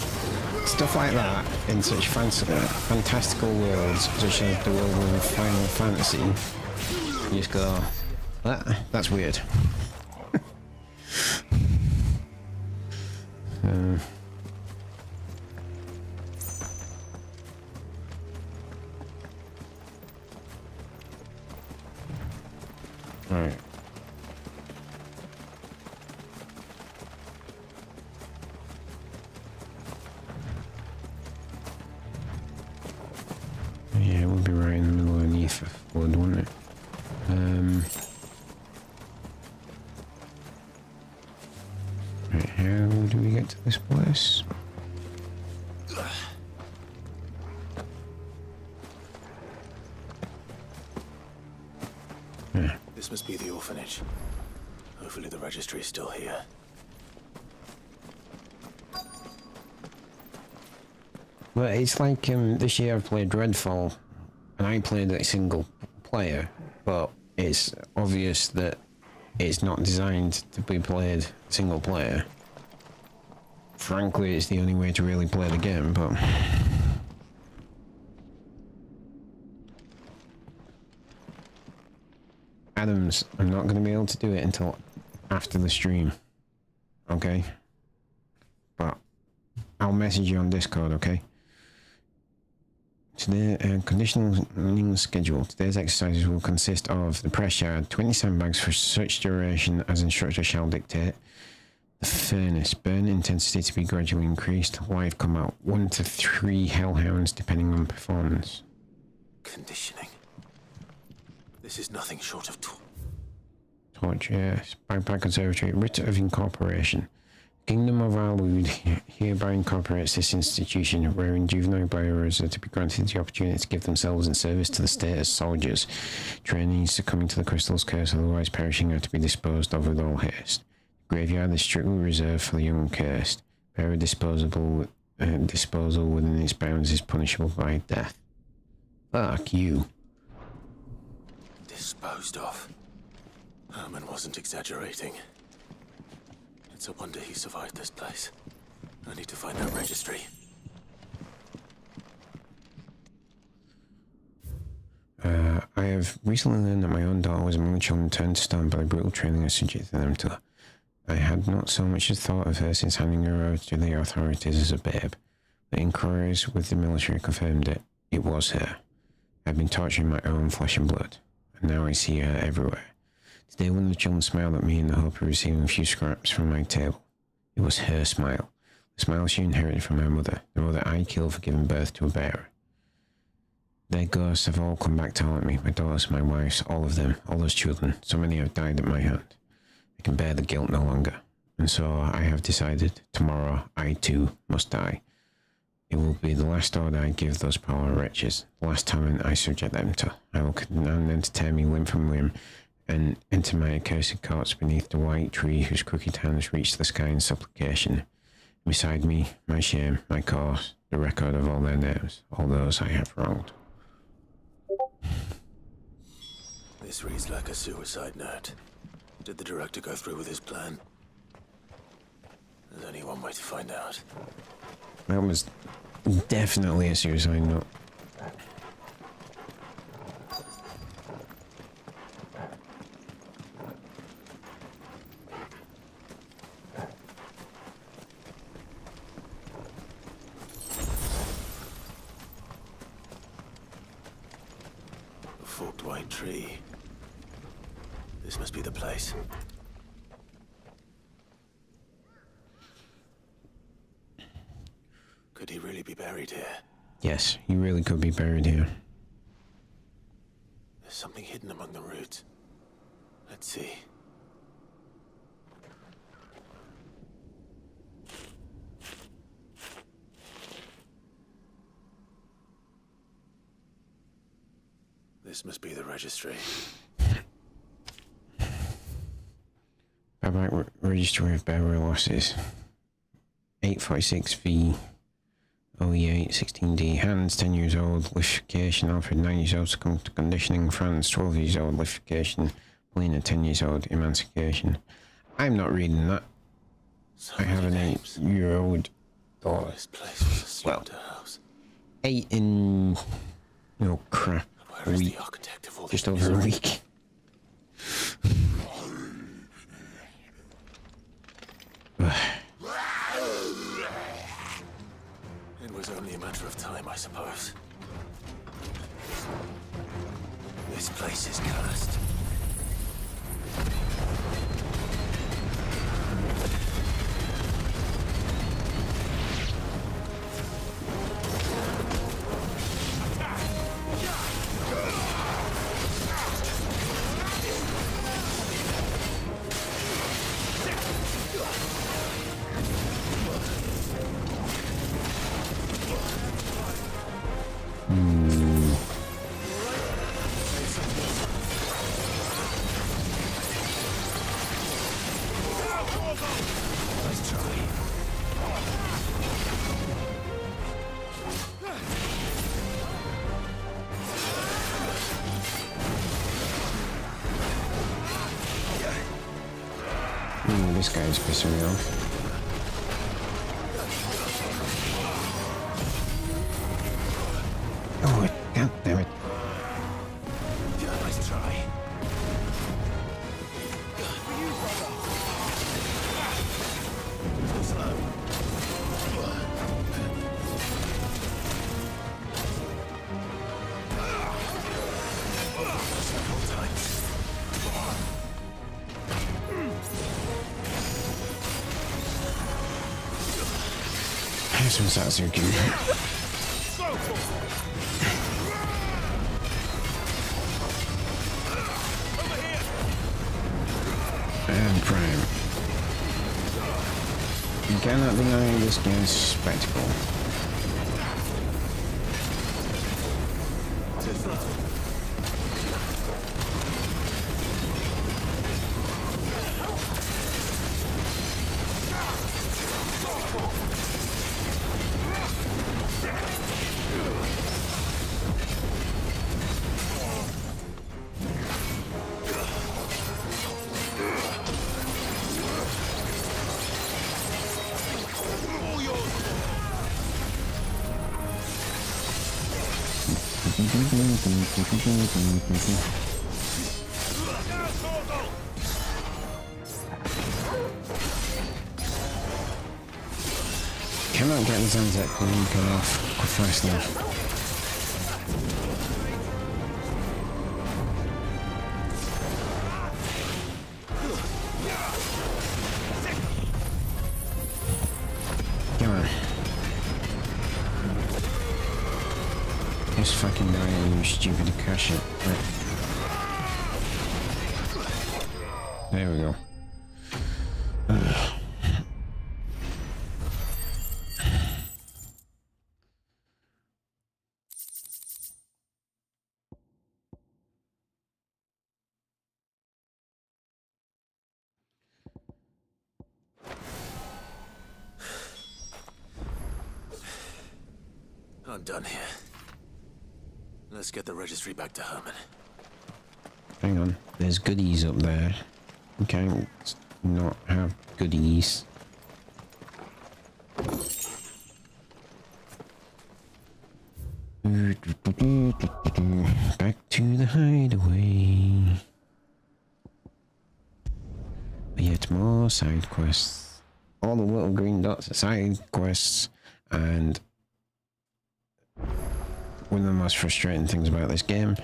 stuff like that in such fantastical worlds, such as the world of Final Fantasy, you just go, that's weird. Right. Yeah, it would be right in the middle of an ether flood, wouldn't it? Right, how do we get to this place? Yeah. This must be the orphanage. Hopefully the registry is still here. Well, it's like this year I've played Redfall, and I played it single player, but it's obvious that it's not designed to be played single player. Frankly, it's the only way to really play the game, but... Adams, I'm not going to be able to do it until after the stream, okay? But I'll message you on Discord, okay? Today, conditioning schedule. Today's exercises will consist of the press yard, 20 sandbags for such duration as instructor shall dictate. The furnace, burn intensity to be gradually increased. Live combat, 1 to 3 hellhounds depending on performance. Conditioning. This is nothing short of Torch, yes. Bagpipe Conservatory, writ of incorporation. Kingdom of Alwood hereby incorporates this institution, wherein juvenile bearers are to be granted the opportunity to give themselves in service to the state as soldiers. Trainees succumbing to the crystal's curse, otherwise perishing, are to be disposed of with all haste. The graveyard is strictly reserved for the young cursed. Bearer disposal within its bounds is punishable by death. Fuck you. disposed of. Herman wasn't exaggerating. It's a wonder he survived this place. I need to find that registry. I have recently learned that my own daughter was among the children turned to stone by the brutal training I subjected them to. I had not so much as thought of her since handing her over to the authorities as a babe. The inquiries with the military confirmed it. It was her. I'd been torturing my own flesh and blood, and now I see her everywhere. Today one of the children smiled at me in the hope of receiving a few scraps from my table. It was her smile. The smile she inherited from her mother, the mother I killed for giving birth to a bearer. Their ghosts have all come back to haunt me, my daughters, my wives, all of them, all those children. So many have died at my hand. I can bear the guilt no longer. And so I have decided, tomorrow I too must die. It will be the last order I give those poor wretches, the last time I subject them to. I will command them to tear me limb from limb, and enter my accursed corpse beneath the white tree whose crooked hands reach the sky in supplication. Beside me, my shame, my cause, the record of all their names, all those I have wronged. This reads like a suicide note. Did the director go through with his plan? There's only one way to find out. That was definitely a suicide note. A forked white tree. This must be the place. Could he really be buried here? Yes, he really could be buried here. There's something hidden among the roots. Let's see. This must be the registry. Back registry of bearer losses. 846V. OE8, 16D. Hands, 10 years old. Lification, Alfred, 9 years old. Succumbed to conditioning. Franz, 12 years old. Lification. Polina, 10 years old. Emancipation. I'm not reading that. I have an 8-year-old Or, This place was a slaughterhouse. 8 in... Oh, crap. Where is the architect of all this Just over a misery? week. It was only a matter of time, I suppose. This place is cursed. This guy's pissing me off. Oh, god damn it. Nice try. Several times. Here's some Satsuki. And Prime. You cannot deny this game's spectacle. Cannot get the Zanzak cut off quite fast enough. Come on. Just fucking die, you stupid cash it. Right. There we go. I'm done here. Let's get the registry back to Herman. Hang on, there's goodies up there. You can't not have goodies. Back to the hideaway. Yet more side quests. All the little green dots are side quests, and one of the most frustrating things about this game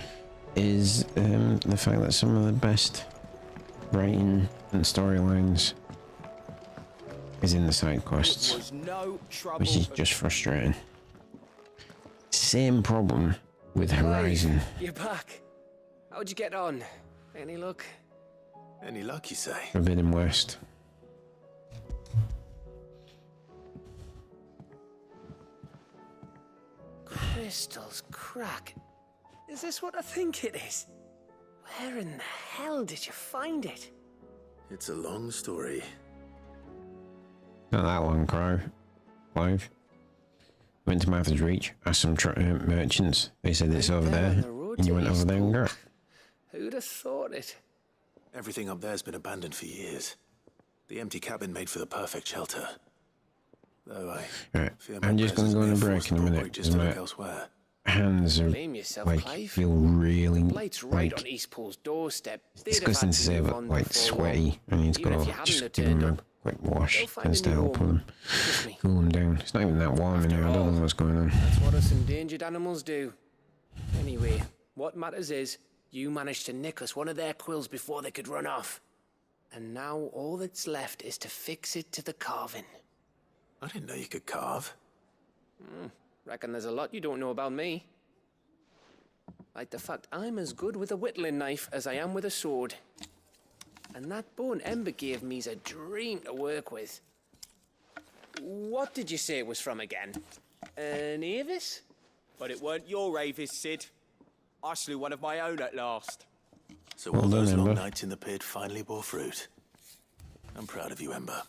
is the fact that some of the best writing and storylines is in the side quests, which is just frustrating. Same problem with Horizon. You're back. How'd you get on? Any luck? Any luck, you say? Forbidden West. Crystals crack. Is this what I think it is? Where in the hell did you find it? It's a long story. Not that long, Crow. Clive. Went to Martha's Reach, asked some merchants. They said it's over there, and you went over there and got it. Who'd have thought it? Everything up there's been abandoned for years. The empty cabin made for the perfect shelter. Though Right, I'm just going to go on a break in a minute because my hands are Blame yourself, like Clive. feel really Blade's right like on Eastpool's doorstep. it's They'd have disgusting had to say, move but on like before sweaty. long. I need to Even if go you hadn't just have give them turned a quick wash They'll find just a to new help home. them Trust me. cool them down. It's not even that warm in here. I don't know what's going on. That's what us endangered animals do. Anyway, what matters is you managed to nick us one of their quills before they could run off. And now all that's left is to fix it to the carving. I didn't know you could carve. Reckon there's a lot you don't know about me. Like the fact I'm as good with a whittling knife as I am with a sword. And that bone Ember gave me's a dream to work with. What did you say it was from again? An Avis? But it weren't your Avis, Sid. I slew one of my own at last. So Well all done, those long Ember. nights in the pit finally bore fruit. I'm proud of you, Ember.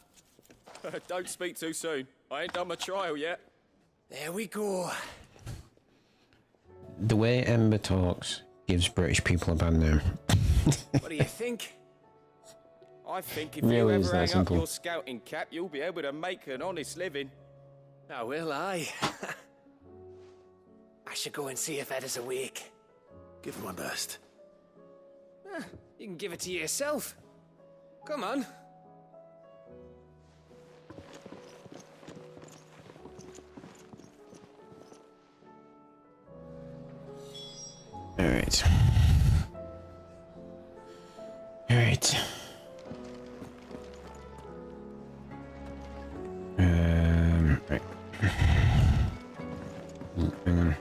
Don't speak too soon. I ain't done my trial yet. There we go. The way Ember talks gives British people a bad name. What do you think? I think if Really, you it's ever that hang simple. up your scouting cap, you'll be able to make an honest living. Now will I? I should go and see if Ed is awake. Give it my best. You can give it to yourself. Come on. Alright. Alright. Right. Hang on.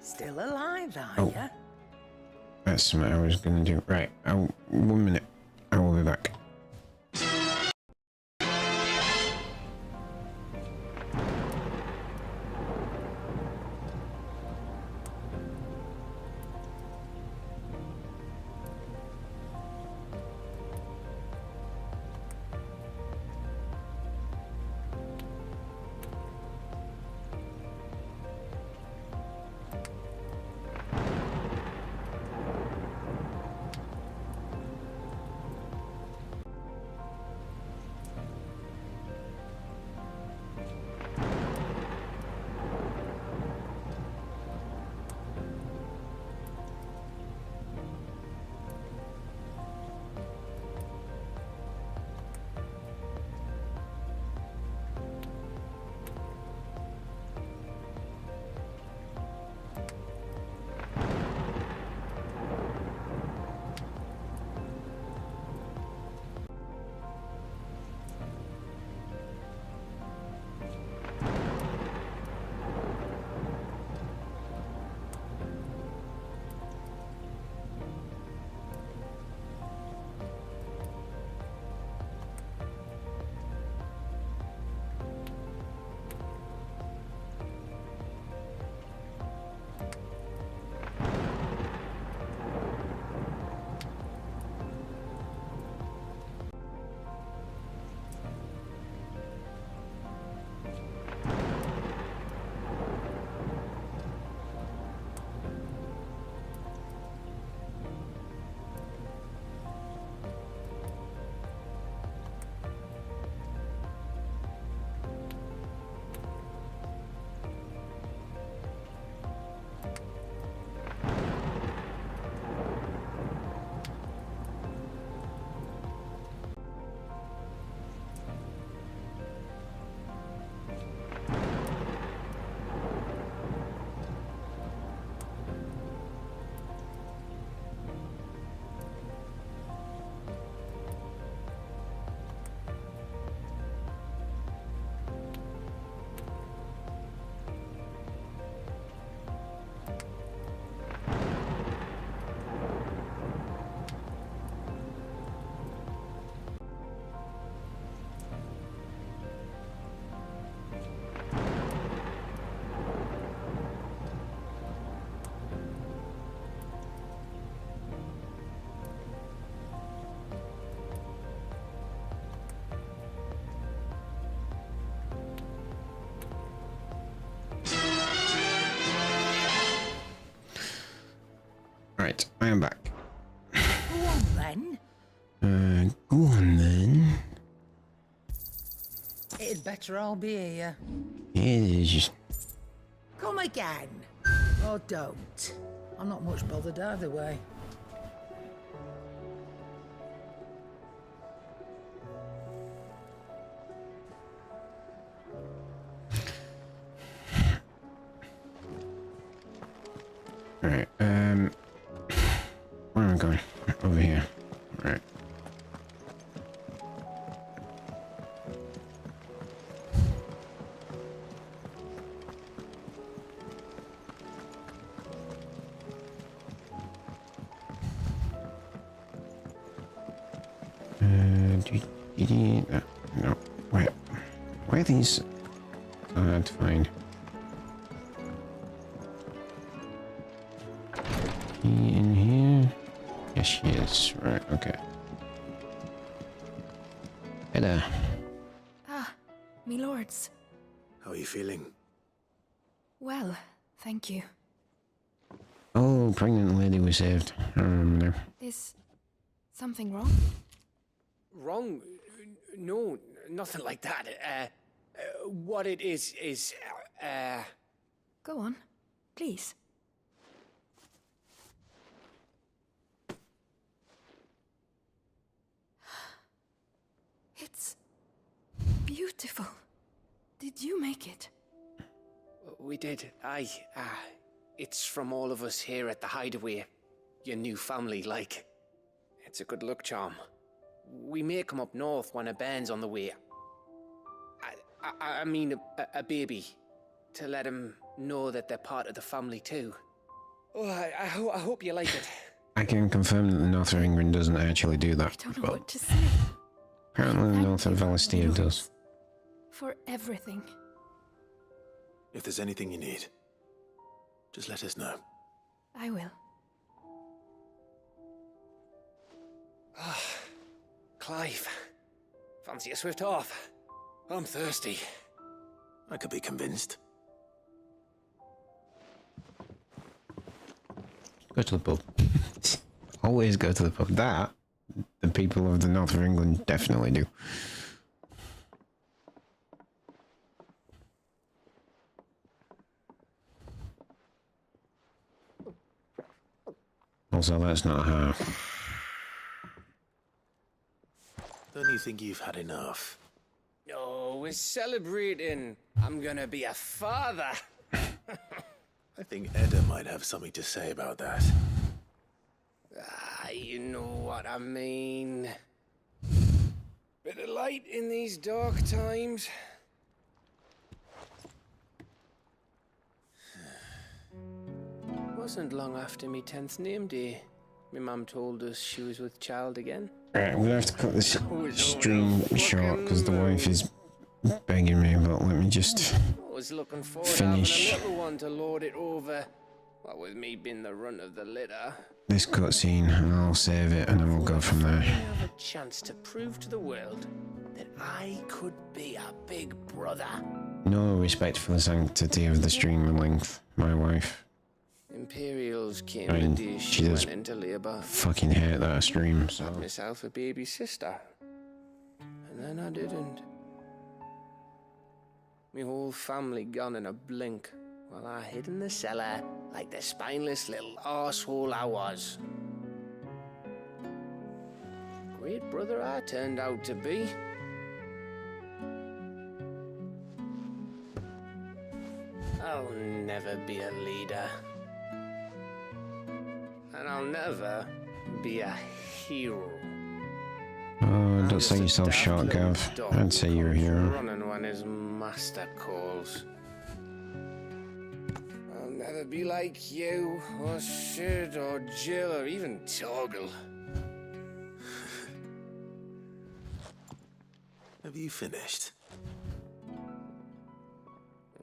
Still alive, are Oh. ya? That's something I was gonna do. Right. 1 minute. I will be back. Right, I am back. Go on then. Go on then. better I'll be here. It is. Come again. Or don't. I'm not much bothered either way. Alright, where am I going? Over here. Right. No. Where are these? Hard to find. He in here? Yes, she is. Right, okay. Hey there. Ah, me lords. How are you feeling? Well, thank you. Oh, pregnant lady we saved. I remember now. Is something wrong? Wrong? No, nothing like that. What it is, Go on, please. It's beautiful. Did you make it? We did. Aye. It's from all of us here at the Hideaway. Your new family, like. It's a good luck charm. We may come up north when a band's on the way. I mean a baby. To let him know that they're part of the family too. Oh, I hope you like it. I can confirm that the north of England doesn't actually do that. I don't know what to say. Apparently the north of Valestia does. For everything. If there's anything you need, just let us know. I will. Clive, fancy a swift off? I'm thirsty. I could be convinced. Go to the pub. Always go to the pub. That, the people of the north of England definitely do. Also, that's not her. Don't you think you've had enough? No, we're celebrating. I'm gonna be a father. I think Edda might have something to say about that. You know what I mean. Bit of light in these dark times. Wasn't long after me 10th name day. My mum told us she was with child again. Alright, I'm gonna have to cut this stream short because the wife is begging me, but let me just I was looking forward finish to having a little one to lord it over. What with me being the runt of the litter. this cutscene and I'll save it and then we'll go from there. I have a chance to prove to the world that I could be a big brother. No respect for the sanctity of the stream and length, my wife. Imperials came I mean, the day she she does went into labour. fucking hate that stream, so. Had myself a baby sister. And then I didn't. My whole family gone in a blink, while I hid in the cellar like the spineless little arsehole I was. Great brother I turned out to be. I'll never be a leader. And I'll never be a hero. Oh, don't sell yourself short, Gav. I'd say you're a hero. Running when his master calls. I'll never be like you, or Sid, or Jill, or even Torgal. Have you finished?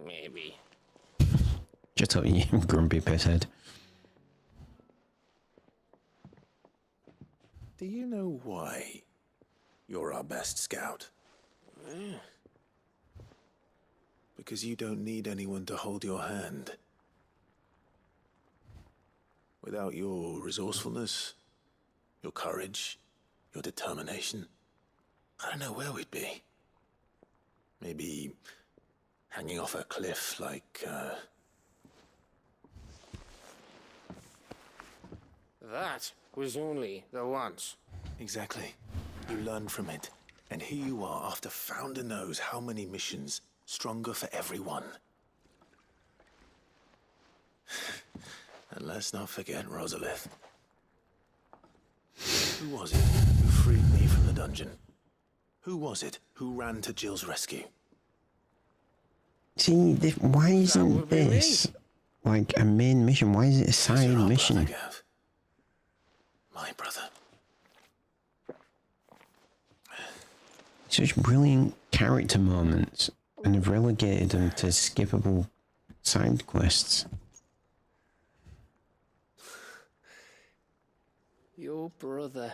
Maybe. Shut up, you grumpy pisshead. Do you know why you're our best scout? Because you don't need anyone to hold your hand. Without your resourcefulness, your courage, your determination, I don't know where we'd be. Maybe hanging off a cliff like, That was only the once. Exactly. You learn from it. And here you are, after founder knows how many missions, stronger for everyone. And let's not forget Rosalith. Who was it who freed me from the dungeon? Who was it who ran to Jill's rescue? See, why isn't this like a main mission? Why is it a side mission? My brother. Such brilliant character moments, and have relegated them to skippable side quests. Your brother.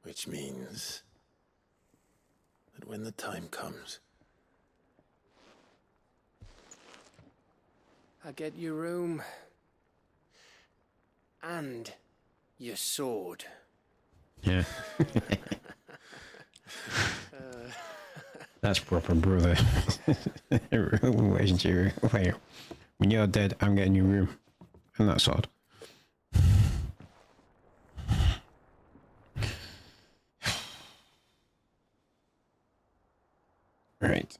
Which means that when the time comes, I get your room. And your sword. Yeah. That's proper brother relationship. Wait, when you're dead, I'm getting your room and that sword. Right.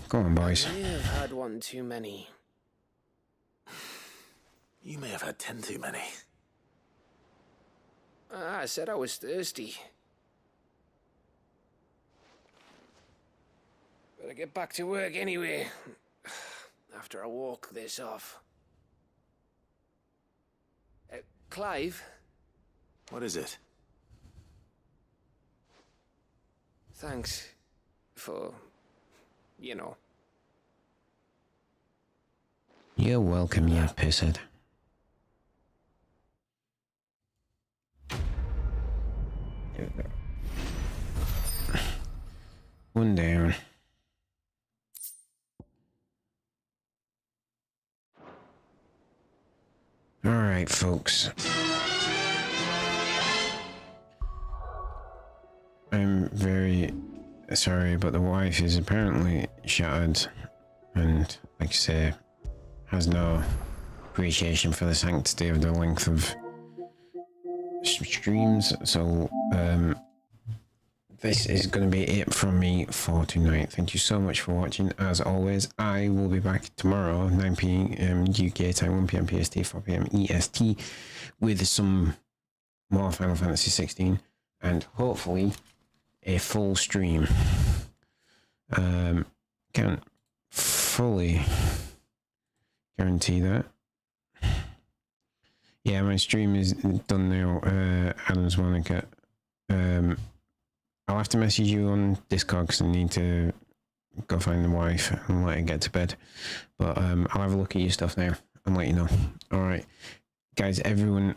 Go on, boys. I may have had one too many. you may have had 10 too many. I said I was thirsty. Better get back to work anyway. After I walk this off. Clive? What is it? Thanks for, you know. You're welcome, you pisshead. One down. Alright, folks. I'm very sorry, but the wife is apparently shattered and, like I say, has no appreciation for the sanctity of the length of streams, so this is going to be it from me for tonight. Thank you so much for watching. As always, I will be back tomorrow, 9 p.m. UK time, 1 p.m. PST, 4 p.m. EST, with some more Final Fantasy 16 and hopefully a full stream. Can't fully guarantee that. Yeah, my stream is done now. Adam's Monica. I'll have to message you on Discord because I need to go find the wife and let her get to bed. But I'll have a look at your stuff now and let you know. Alright, guys, everyone,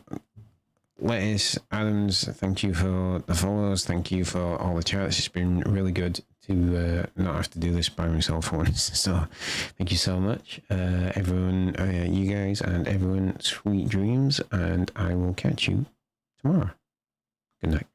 Lettuce, Adams, thank you for the follows. Thank you for all the chats. It's been really good to not have to do this by myself once. So thank you so much, everyone, you guys, and everyone, sweet dreams, and I will catch you tomorrow. Good night.